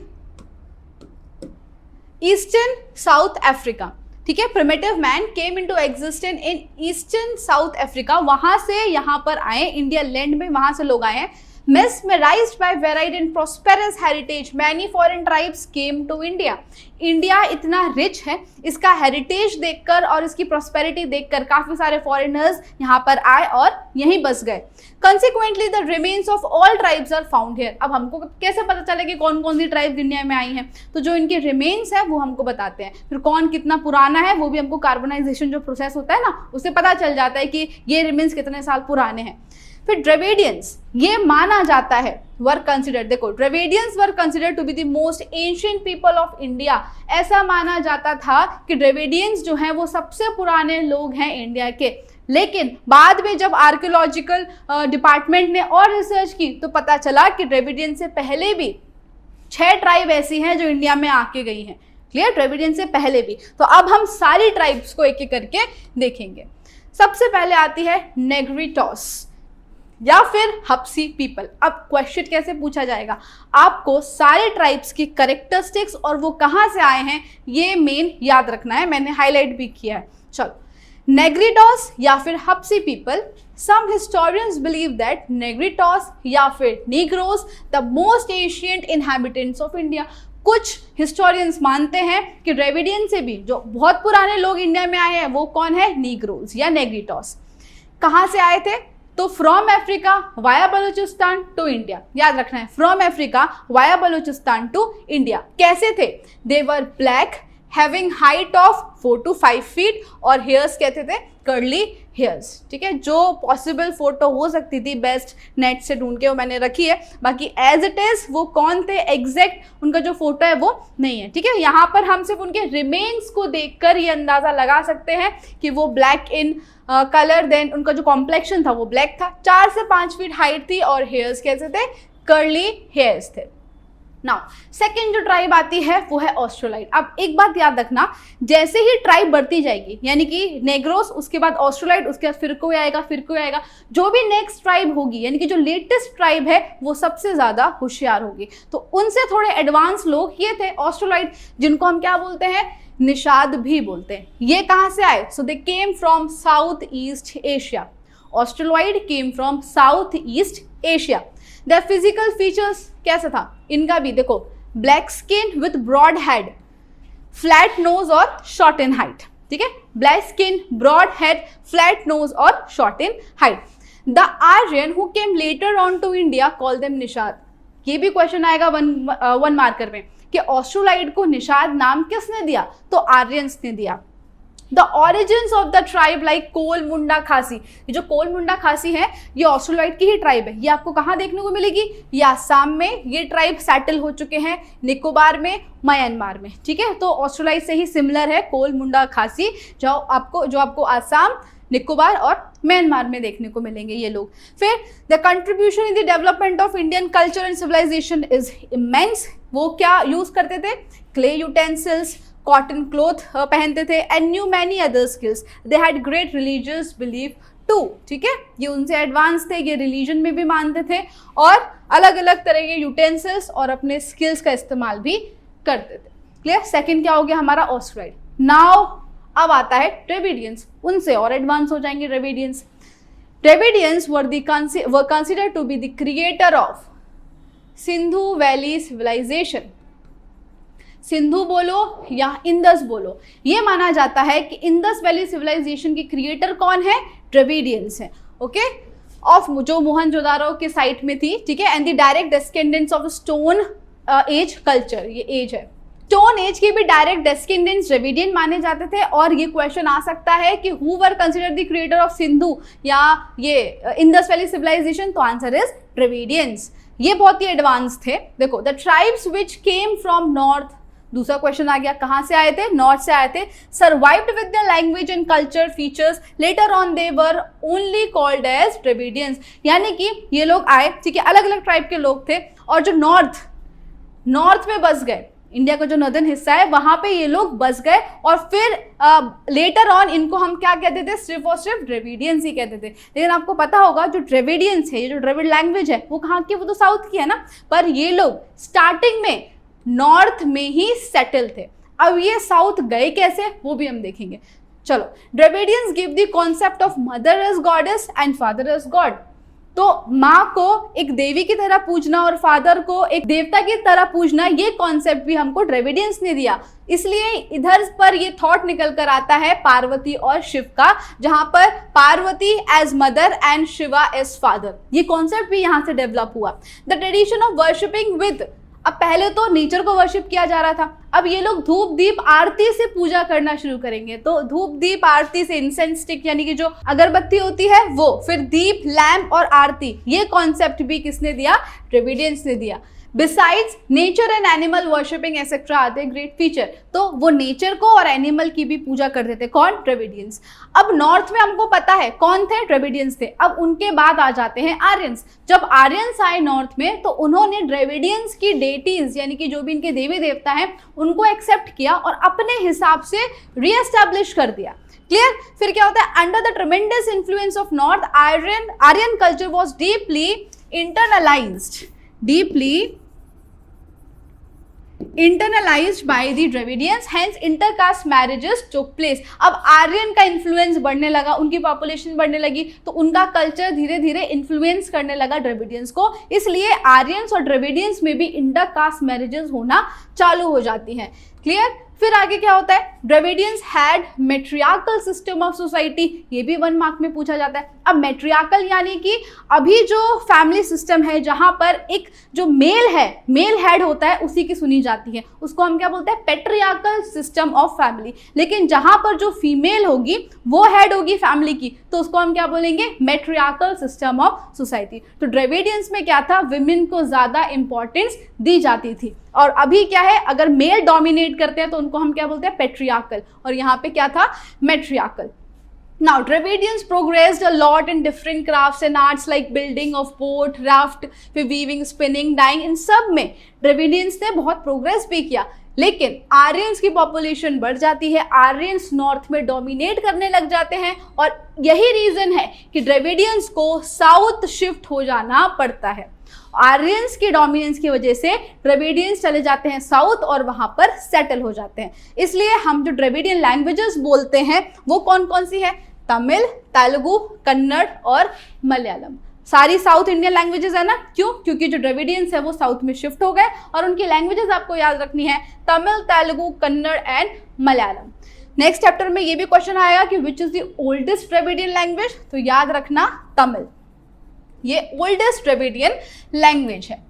Eastern South Africa, ठीक है, primitive man came into existence in eastern south Africa, वहां से यहाँ पर आए, इंडिया लैंड में वहां से लोग आए हैं। Mesmerized by varied and prosperous heritage, many foreign tribes came to India. India इतना रिच है, इसका हेरिटेज देखकर और इसकी प्रॉस्पेरिटी देखकर काफी सारे फॉरेनर्स यहाँ पर आए और यहीं बस गए. Consequently, the remains of all tribes are found here. अब हमको कैसे पता चले कि कौन कौन सी ट्राइब्स इंडिया में आई हैं? तो जो इनके रिमेन्स है वो हमको बताते हैं. फिर कौन कितना पुराना है वो भी हमको कार्बनाइजेशन जो प्रोसेस होता है ना, उससे पता चल जाता है कि ये रिमेन्स कितने साल पुराने हैं. फिर ड्रेविडियंस, ये माना जाता है, वर कंसिडर्ड, देखो Dravidians were considered to be the most ancient people of India. ऐसा माना जाता था कि ड्रेविडियंस जो हैं वो सबसे पुराने लोग हैं इंडिया के. लेकिन बाद में जब आर्कियोलॉजिकल डिपार्टमेंट ने और रिसर्च की तो पता चला कि ड्रेविडियंस से पहले भी 6 ट्राइब ऐसी हैं जो इंडिया में आके गई हैं. क्लियर? ड्रेविडियंस से पहले भी. तो अब हम सारी ट्राइब्स को एक एक करके देखेंगे. सबसे पहले आती है नेग्रिटोस या फिर हप्सी पीपल. अब क्वेश्चन कैसे पूछा जाएगा, आपको सारे ट्राइब्स की कैरेक्टरिस्टिक्स और वो कहाँ से आए हैं ये मेन याद रखना है, मैंने हाईलाइट भी किया है. चलो, नेग्रिटोस या फिर Habshi people. Some historians believe that Negritos या फिर Negroes the most ancient inhabitants of India. कुछ हिस्टोरियंस मानते हैं कि ड्रेविडियन से भी जो बहुत पुराने लोग इंडिया में आए हैं वो कौन है? नीग्रोस या नेग्रिटोस. कहाँ से आए थे? तो from Africa via Baluchistan to India. याद रखना है, from Africa via Baluchistan to India. कैसे थे? They were black, having height of 4 to 5 feet और हेयर्स कहते थे कर्ली हेयर्स. ठीक है, जो पॉसिबल फोटो हो सकती थी बेस्ट नेट से ढूंढ के वो मैंने रखी है. बाकी एज इट इज वो कौन थे एग्जैक्ट उनका जो फोटो है वो नहीं है. ठीक है, यहाँ पर हम सिर्फ उनके रिमेन्स को देखकर ये अंदाजा लगा सकते हैं कि वो ब्लैक इन कलर, देन उनका जो कॉम्प्लेक्शन था वो ब्लैक था, 4 से 5 फीट हाइट थी और हेयर्स कैसे थे? कर्ली हेयर्स थे. नाउ सेकेंड जो ट्राइब आती है वो है ऑस्ट्रोलाइड. अब एक बात याद रखना, जैसे ही ट्राइब बढ़ती जाएगी, यानी कि नेग्रोस, उसके बाद ऑस्ट्रोलाइड, उसके बाद फिर कोई आएगा, जो भी नेक्स्ट ट्राइब होगी, यानी कि जो लेटेस्ट ट्राइब है वो सबसे ज्यादा होशियार होगी. तो उनसे थोड़े एडवांस लोग ये थे ऑस्ट्रोलाइड, जिनको हम क्या बोलते हैं? निषाद भी बोलते हैं. ये कहाँ से आए? So they came from south east Asia. Australoid came from south east Asia. The physical features कैसा था इनका भी? देखो, black skin with broad head, flat nose और शॉर्ट इन हाइट. ठीक है, black skin, broad head, flat nose और short in height. The Aryan who came later on to India call them Nishad. ये भी क्वेश्चन आएगा वन मार्कर में कि ऑस्ट्रोलाइड को निषाद नाम किसने दिया? तो आर्यंस ने दिया. The origins of the tribe like Kol Munda Khasi. ये जो कोल मुंडा खासी है ये ऑस्ट्रोलाइड की ही ट्राइब है. ये आपको कहाँ देखने को मिलेगी? ये आसाम में. ये ट्राइब सेटल हो चुके हैं निकोबार में, म्यांमार में. ठीक है, तो ऑस्ट्रोलाइड से ही सिमिलर है कोल मुंडा खासी, जो आपको आसाम, निकोबार और म्यांमार में देखने को मिलेंगे ये लोग. फिर the contribution in the development of Indian culture and civilization is immense. वो क्या यूज करते थे? क्ले यूटेंसिल्स, कॉटन क्लोथ पहनते थे and knew many other skills. They had great religious belief too. ठीक है, ये उनसे एडवांस थे, ये रिलीजन में भी मानते थे और अलग अलग तरह के यूटेंसिल्स और अपने स्किल्स का इस्तेमाल भी करते थे. क्लियर? सेकंड क्या हो गया हमारा? ऑस्ट्रोलाइड. नाउ अब आता है ड्रेविडियंस. उनसे और एडवांस हो जाएंगे Dravidians. Dravidians were considered to be the creator of Sindhu valley civilization. Sindhu बोलो या इंदस बोलो, ये माना जाता है कि इंदस वैली सिविलाइजेशन के क्रिएटर कौन है? ड्रेविडियंस है. ओके, ऑफ जो मोहनजोदारो के साइट में थी. ठीक है, and the direct descendants of stone age culture. ये एज है, स्टोन एज के भी डायरेक्ट डिस्केंडेंट्स ड्रेविडियन माने जाते थे. और ये क्वेश्चन आ सकता है कि who were considered the creator of Sindhu या ये इंदस वैली सिविलाइजेशन? तो आंसर इज ड्रेविडियंस. ये बहुत ही एडवांस थे. देखो, the tribes which came from north. दूसरा क्वेश्चन आ गया, कहाँ से आए थे? नॉर्थ से आए थे. Survived with their language and culture features, later on they were only called as Dravidians. यानी कि ये लोग आए, ठीक है, अलग अलग ट्राइब के लोग थे और जो नॉर्थ में बस गए, इंडिया का जो नॉर्दर्न हिस्सा है वहां पे ये लोग बस गए और फिर लेटर ऑन इनको हम क्या कहते थे? सिर्फ और सिर्फ ड्रेविडियंस ही कहते थे. लेकिन आपको पता होगा जो ड्रेविडियंस है, ये जो ड्रेविड लैंग्वेज है वो कहाँ की? वो तो साउथ की है ना. पर ये लोग स्टार्टिंग में नॉर्थ में ही सेटल थे. अब ये साउथ गए कैसे वो भी हम देखेंगे. चलो, Dravidians give the concept of mother as goddess and father as god. तो माँ को एक देवी की तरह पूजना और फादर को एक देवता की तरह पूजना, ये कॉन्सेप्ट भी हमको ड्रेविडियंस ने दिया। इसलिए इधर पर ये थॉट निकल कर आता है पार्वती और शिव का, जहां पर Parvati as mother and Shiva as father, ये कॉन्सेप्ट भी यहां से डेवलप हुआ। The tradition of worshipping with, अब पहले तो नेचर को वर्शिप किया जा रहा था, अब ये लोग धूप दीप आरती से पूजा करना शुरू करेंगे। तो धूप दीप आरती से, इंसेंस स्टिक यानी कि जो अगरबत्ती होती है वो, फिर दीप, लैम्प और आरती, ये कॉन्सेप्ट भी किसने दिया? ड्रेविडियंस ने दिया। Besides nature and animal worshipping etcetera are the great feature, तो वो नेचर को और एनिमल की भी पूजा करते थे। कौन? ड्रेविडियंस। अब नॉर्थ में हमको पता है कौन थे? ड्रेविडियंस थे। अब उनके बाद आ जाते हैं आर्यंस। जब आर्यंस आए नॉर्थ में तो उन्होंने ड्रेविडियंस की डेटीज यानी कि जो भी इनके देवी देवता हैं उनको एक्सेप्ट किया और अपने हिसाब से रीएस्टैब्लिश कर दिया। क्लियर? फिर क्या होता है? Under the tremendous influence of north, Aryan culture was deeply internalized by the Dravidians, hence intercaste marriages took place। अब आर्यन का इन्फ्लुएंस बढ़ने लगा, उनकी पॉपुलेशन बढ़ने लगी, तो उनका कल्चर धीरे धीरे इन्फ्लुएंस करने लगा ड्रेविडियंस को, इसलिए आर्यंस और ड्रेविडियंस में भी इंटरकास्ट मैरिजेस होना चालू हो जाती हैं। क्लियर? फिर आगे क्या होता है? Dravidians had matriarchal system of society, ये भी 1 मार्क में पूछा जाता है। अब मेट्रियार्कल यानी कि अभी जो फैमिली सिस्टम है जहां पर एक जो मेल हेड होता है उसी की सुनी जाती है, उसको हम क्या बोलते हैं? Patriarchal system of family. लेकिन जहां पर जो फीमेल होगी वो हेड होगी फैमिली की, तो उसको हम क्या बोलेंगे? Matriarchal system of society. तो ड्रेविडियंस में क्या था? विमेन को ज्यादा इंपॉर्टेंस दी जाती थी। और अभी क्या है? अगर मेल डोमिनेट करते हैं तो उनको हम क्या बोलते हैं? पेट्रियार्कल। और यहाँ पे क्या था? Matriarchal. Now, Dravidians progressed a lot in different crafts and arts like building of boat, raft, फिर weaving, spinning, dyeing, इन सब में Dravidians ने बहुत प्रोग्रेस भी किया। लेकिन आर्यंस की पॉपुलेशन बढ़ जाती है, आर्यंस नॉर्थ में डोमिनेट करने लग जाते हैं और यही रीजन है कि ड्रेविडियंस को साउथ शिफ्ट हो जाना पड़ता है। आर्यंस की डोमिनेंस की वजह से ड्रेविडियंस चले जाते हैं साउथ और वहां पर सेटल हो जाते हैं। इसलिए हम जो ड्रेविडियन लैंग्वेजेस बोलते हैं वो कौन कौन सी है? तमिल, तेलुगु, कन्नड़ और मलयालम। सारी साउथ इंडियन लैंग्वेजेस है ना। क्यों? क्योंकि जो ड्रेविडियंस है वो साउथ में शिफ्ट हो गए और उनकी लैंग्वेजेस आपको याद रखनी है, Tamil, Telugu, Kannada and Malayalam. Next chapter में ये भी क्वेश्चन आएगा कि which is the oldest Dravidian language, तो याद रखना तमिल, ये ओल्डेस्ट ड्रेविडियन लैंग्वेज है।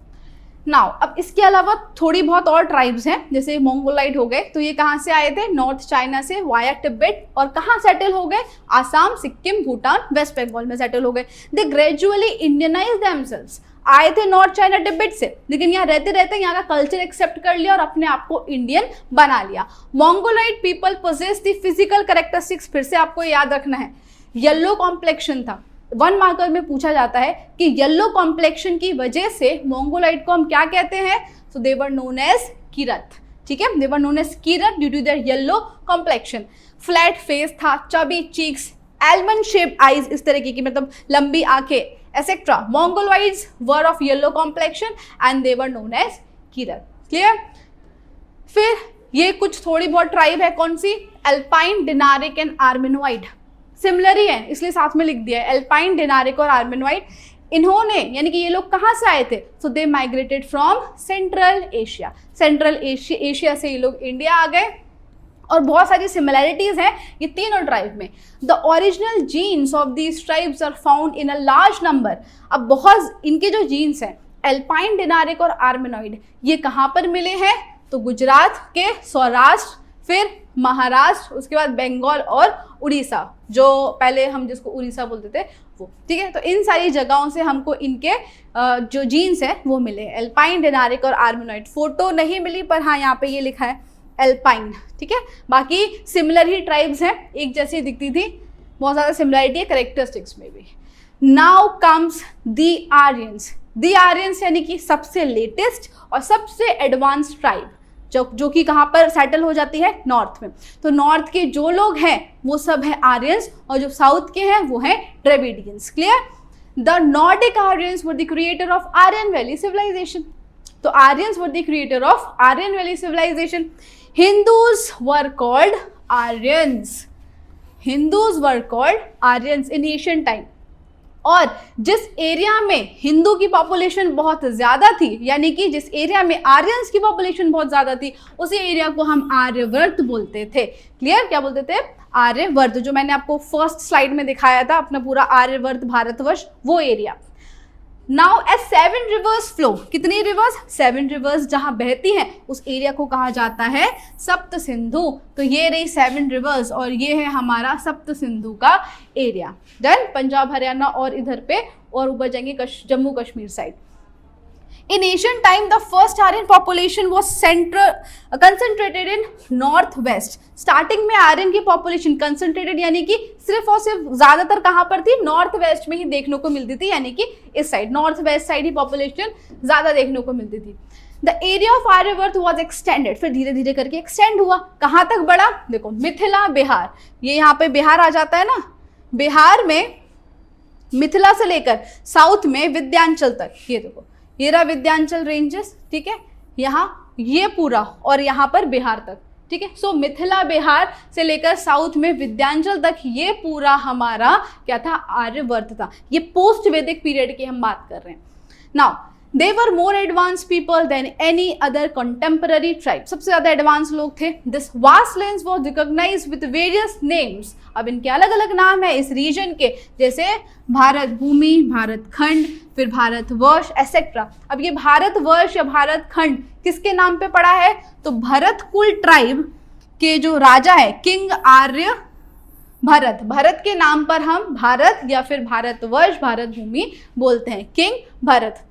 नाउ अब इसके अलावा थोड़ी बहुत और ट्राइब्स हैं, जैसे मोंगोलाइट हो गए, तो ये कहाँ से आए थे? नॉर्थ चाइना से वाया तिब्बत, और कहाँ सेटल हो गए? आसाम, सिक्किम, भूटान, वेस्ट बंगाल में सेटल हो गए। दे ग्रेजुअली इंडियनाइज देमसेल्व्स, आए थे नॉर्थ चाइना तिब्बत से, लेकिन यहाँ रहते रहते यहाँ का कल्चर एक्सेप्ट कर लिया और अपने आप को इंडियन बना लिया। Mongoloid people possess the physical characteristics, फिर से आपको याद रखना है, येलो कॉम्प्लेक्शन था। 1 मार्कर में पूछा जाता है कि येलो कॉम्प्लेक्शन की वजह से मोंगोलाइट को हम क्या कहते हैं? So they were known as Kirat. ठीक है, they were known as Kirat due to their yellow complexion. Flat face था, chubby cheeks, almond shape eyes, इस तरीके की मतलब लंबी आंखें, etcetera. Mongoloids were of yellow complexion and they were known as Kirat. Clear? फिर ये कुछ थोड़ी बहुत ट्राइब है, कौन सी? Alpine, Dinaric and Armenoid. Similar ही है इसलिए साथ में लिख दिया है, एल्पाइन, डिनारिक और आर्मेनोइड। इन्होंने यानी कि ये लोग कहाँ से आए थे? So they migrated from central Asia. Central Asia से ये लोग इंडिया आ गए और बहुत सारी सिमिलैरिटीज हैं ये तीनों ट्राइब में। The original genes of these tribes are found in a large number. अब बहुत इनके जो जीन्स हैं एल्पाइन, डिनारिक और आर्मेनोइड, ये कहाँ पर मिले हैं? तो गुजरात के सौराष्ट्र, फिर महाराष्ट्र, उसके बाद बंगाल और उड़ीसा, जो पहले हम जिसको उड़ीसा बोलते थे वो। ठीक है, तो इन सारी जगहों से हमको इनके जो जीन्स है वो मिले, एल्पाइन, डिनारिक और आर्मेनोइड। फोटो नहीं मिली पर हाँ यहाँ पे ये लिखा है एल्पाइन। ठीक है, बाकी सिमिलर ही ट्राइब्स हैं, एक जैसी दिखती थी, बहुत ज़्यादा सिमिलरिटी है कैरेक्टरिस्टिक्स में भी। Now comes the Aryans. The Aryans यानी कि सबसे लेटेस्ट और सबसे एडवांस ट्राइब जो कि कहाँ पर सेटल हो जाती है? नॉर्थ में। तो नॉर्थ के जो लोग हैं वो सब है आर्यंस और जो साउथ के हैं वो है Dravidians. Clear? The Nordic Aryans were the creator of Aryan valley civilization. तो Aryans were the creator of Aryan valley civilization. Hindus were called Aryans. Hindus were called Aryans in Asian time. और जिस area में हिंदू की population बहुत ज्यादा थी, यानी कि जिस एरिया में आर्यंस की पॉपुलेशन बहुत ज्यादा थी, उसी एरिया को हम आर्यवर्त बोलते थे। क्लियर? क्या बोलते थे? आर्यवर्त, जो मैंने आपको फर्स्ट स्लाइड में दिखाया था, अपना पूरा आर्यवर्त भारतवर्ष, वो area. Now as 7 rivers flow, कितनी रिवर्स? 7 रिवर्स जहां बहती हैं, उस एरिया को कहा जाता है सप्त सिंधु। तो ये रही 7 रिवर्स और ये है हमारा सप्त सिंधु का एरिया। डन? पंजाब, हरियाणा और इधर पे और ऊपर जाएंगे Jammu Kashmir side. In ancient time, the first Aryan population was concentrated in northwest. Starting में आर्यन की पॉपुलेशन कंसंट्रेटेड यानी कि सिर्फ और सिर्फ ज्यादातर कहां पर थी? नॉर्थ वेस्ट में ही देखने को मिलती थी, यानी कि इस साइड नॉर्थ वेस्ट साइड ही पॉपुलेशन ज्यादा देखने को मिलती थी। The area of Aryavart was extended, फिर धीरे धीरे करके एक्सटेंड हुआ। कहां तक बढ़ा? देखो, मिथिला, बिहार, ये यहाँ पे बिहार आ जाता है ना, बिहार में मिथिला से लेकर साउथ में विंध्याचल तक, ये देखो ये रहा विंध्याचल रेंजेस, ठीक है, यहाँ ये पूरा और यहाँ पर बिहार तक, ठीक है। सो मिथिला बिहार से लेकर साउथ में विंध्याचल तक ये पूरा हमारा क्या था? आर्यवर्त था। ये पोस्ट वैदिक पीरियड की हम बात कर रहे हैं। Now they were more advanced people than any other contemporary tribe, सबसे ज्यादा एडवांस लोग थे। This vast lands was recognized with various names, अब इनके अलग अलग नाम है इस रीजन के, जैसे भारत भूमि, भारत खंड, फिर भारतवर्ष एसेट्रा। अब ये भारतवर्ष या भारत खंड किसके नाम पे पड़ा है? तो भरत कुल ट्राइब के जो राजा है किंग आर्य भरत, भरत के नाम पर हम भारत या फिर भारतवर्ष, भारत भूमि बोलते हैं, king Bharat.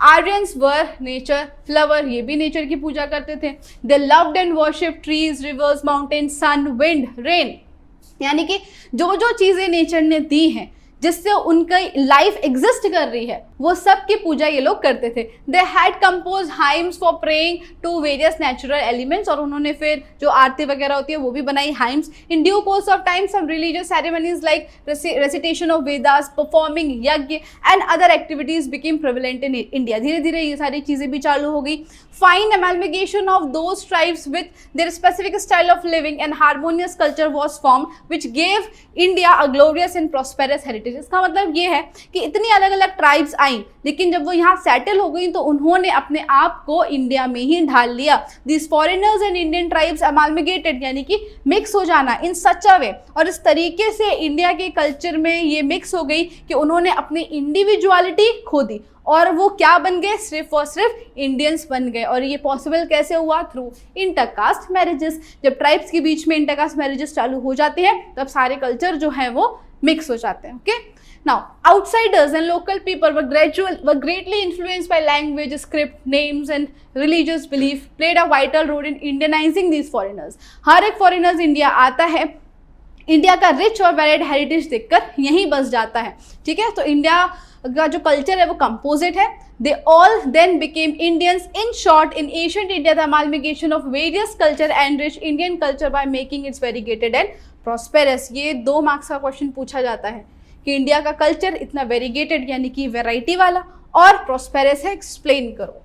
Aryans were nature follower, ये भी नेचर की पूजा करते थे। They loved and worship trees, rivers, mountain, sun, wind, rain, यानी कि जो जो चीजें नेचर ने दी हैं जिससे उनकी लाइफ एग्जिस्ट कर रही है, वो सब की पूजा ये लोग करते थे। They had compose hymns for praying to various natural elements, और उन्होंने फिर जो आरती वगैरह होती है वो भी बनाई, hymns. In due course of time some religious ceremonies like recitation of Vedas, performing yagya and other activities became prevalent in India. धीरे धीरे ये सारी चीजें भी चालू हो गई। Fine amalgamation of those tribes with their specific style of living and harmonious culture was form which gave India a glorious and prosperous heritage. इसका मतलब ये है कि इतनी अलग अलग ट्राइब्स आई, लेकिन जब वो यहाँ सेटल हो गई तो उन्होंने अपने आप को इंडिया में ही ढाल लिया। This foreigners and Indian tribes amalgamated, यानी कि मिक्स हो जाना इन सच अ वे, और इस तरीके से इंडिया के कल्चर में ये मिक्स हो गई कि उन्होंने अपनी इंडिविजुअलिटी खो दी और वो क्या बन गए? सिर्फ और सिर्फ इंडियंस बन गए। और ये पॉसिबल कैसे हुआ? Through intercaste marriages. जब ट्राइब्स के बीच में इंटरकास्ट मैरिजेस चालू हो जाते हैं तब सारे कल्चर जो है वो मिक्स हो जाते हैं। Okay, now outsiders and local people were greatly influenced by language, script, names and religious belief played a vital role in Indianizing these foreigners। हर एक foreigners इंडिया आता है, इंडिया का रिच और वैलिड हेरिटेज देखकर यहीं बस जाता है, ठीक है। तो इंडिया का जो कल्चर है वो कंपोजिट है। They all then became Indians। In short, in ancient India, the amalgamation of various culture enriched Indian culture by making it variegated and prosperous। ये 2 मार्क्स का क्वेश्चन पूछा जाता है कि इंडिया का कल्चर इतना वेरीगेटेड यानी कि वेराइटी वाला और प्रॉस्पेरस है, एक्सप्लेन करो।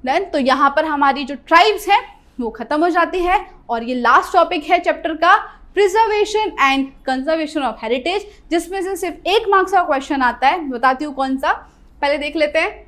देन तो यहाँ पर हमारी जो ट्राइब्स हैं वो खत्म हो जाती है और ये लास्ट टॉपिक है चैप्टर का, preservation and conservation of heritage, जिसमें से सिर्फ 1 मार्क्स का क्वेश्चन आता है। बताती हूँ कौन सा, पहले देख लेते हैं।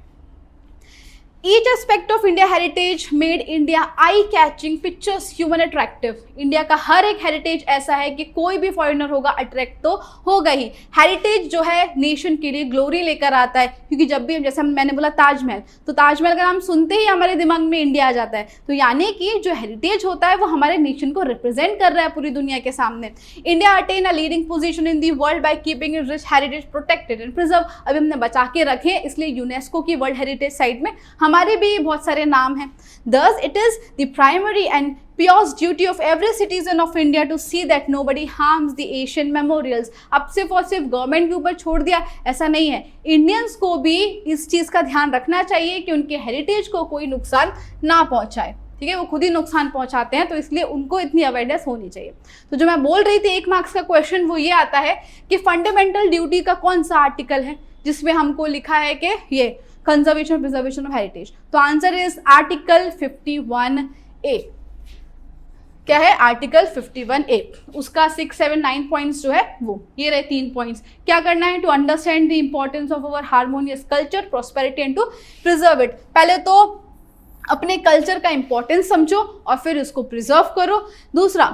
Each aspect of India heritage made India eye-catching, pictures human attractive। India का हर एक हेरिटेज ऐसा है कि कोई भी फॉरेनर होगा अट्रैक्ट तो होगा ही। हेरिटेज जो है नेशन के लिए ग्लोरी लेकर आता है, क्योंकि जब भी जैसे मैंने बोला ताजमहल, तो ताजमहल का नाम सुनते ही हमारे दिमाग में इंडिया आ जाता है। तो यानी कि जो हेरिटेज होता है वो हमारे नेशन को रिप्रेजेंट कर रहा है पूरी दुनिया के सामने। India attain a leading position in the world by keeping it rich heritage protected and preserve. अभी हमने बचा के रखे, इसलिए यूनेस्को की वर्ल्ड हेरिटेज साइट में हमारे भी बहुत सारे नाम हैं। Thus it is the primary and pious duty of every citizen of India to see that nobody harms the Asian memorials। अब सिर्फ और सिर्फ गवर्नमेंट के ऊपर छोड़ दिया, ऐसा नहीं है। इंडियंस को भी इस चीज़ का ध्यान रखना चाहिए कि उनके हेरिटेज को कोई नुकसान ना पहुंचाए, ठीक है। वो खुद ही नुकसान पहुंचाते हैं, तो इसलिए उनको इतनी अवेयरनेस होनी चाहिए। तो जो मैं बोल रही थी 1 मार्क्स का क्वेश्चन वो ये आता है कि फंडामेंटल ड्यूटी का कौन सा आर्टिकल है जिसमें हमको लिखा है कि ये कंजर्वेशन प्रिजर्वेशन ऑफ हेरिटेज। तो आंसर इज आर्टिकल 51A। क्या है, आर्टिकल 51A, उसका 6, 7, 9 पॉइंट्स जो है वो ये रहे 3 पॉइंट्स। क्या करना है, to understand the importance of our harmonious culture, prosperity and to preserve it. पहले तो अपने कल्चर का इंपॉर्टेंस समझो और फिर उसको प्रिजर्व करो। दूसरा,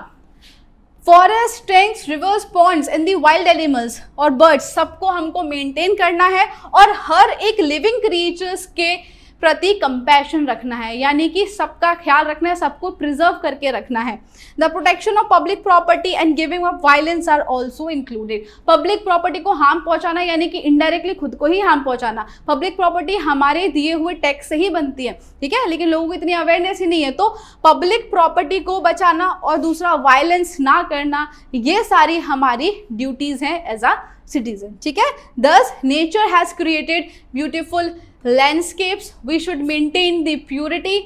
forest, tanks, rivers, ponds and the wild animals और बर्ड्स सबको हमको मेंटेन करना है और हर एक लिविंग क्रिएचर्स के प्रति कंपैशन रखना है, यानी कि सबका ख्याल रखना है, सबको प्रिजर्व करके रखना है। The protection of public property and giving up violence are also included. Public property को हार्म पहुंचाना यानी कि इनडायरेक्टली खुद को ही हार्म पहुंचाना। पब्लिक प्रॉपर्टी हमारे दिए हुए टैक्स से ही बनती है, ठीक है, लेकिन लोगों को इतनी अवेयरनेस ही नहीं है। तो पब्लिक प्रॉपर्टी को बचाना और दूसरा वायलेंस ना करना, ये सारी हमारी ड्यूटीज हैं एज अ सिटीजन, ठीक है। Thus, nature has created beautiful landscapes. We should maintain the purity,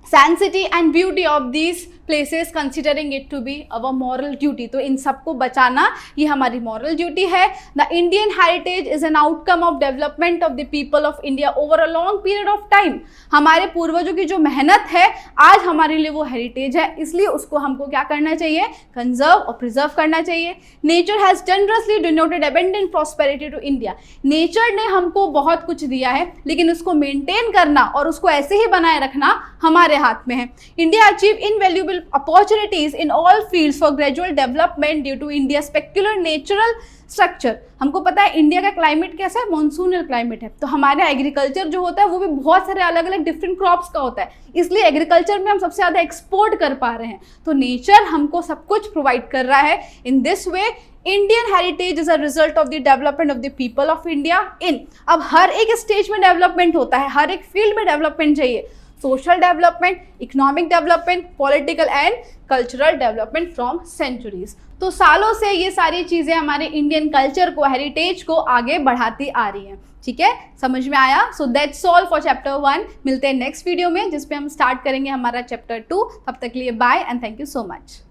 sanctity and beauty of these places, considering it to be our moral duty. तो इन सबको बचाना ये हमारी moral duty है। The Indian heritage is an outcome of development of the people of India over a long period of time. हमारे पूर्वजों की जो मेहनत है आज हमारे लिए वो हेरिटेज है, इसलिए उसको हमको क्या करना चाहिए, कंजर्व और प्रिजर्व करना चाहिए। Nature has generously denoted abundant prosperity to India. Nature ने हमको बहुत कुछ दिया है, लेकिन उसको मेंटेन करना और उसको ऐसे ही बनाए रखना हमारे हाथ में है। India achieve invaluable opportunities in all fields for gradual development due to India's peculiar natural structure। हमको पता है इंडिया का क्लाइमेट कैसा है, मॉनसूनल क्लाइमेट है, तो हमारे एग्रीकल्चर जो होता है वो भी बहुत सारे अलग अलग डिफरेंट क्रॉप्स का होता है, इसलिए एग्रीकल्चर में हम सबसे ज़्यादा एक्सपोर्ट कर पा रहे हैं। तो नेचर हमको सब कुछ प्रोवाइड कर रहा है। In this way Indian heritage is a result of the development of the people of India in. अब हर एक स्टेज में डेवलपमेंट होता है, हर एक फील्ड में डेवलपमेंट चाहिए, social development, economic development, political and cultural development from centuries. तो सालों से ये सारी चीजें हमारे इंडियन कल्चर को, हेरिटेज को आगे बढ़ाती आ रही हैं, ठीक है, समझ में आया। So that's all for chapter 1। मिलते हैं नेक्स्ट वीडियो में जिसपे हम स्टार्ट करेंगे हमारा चैप्टर 2। तब तक के लिए bye and thank you so much.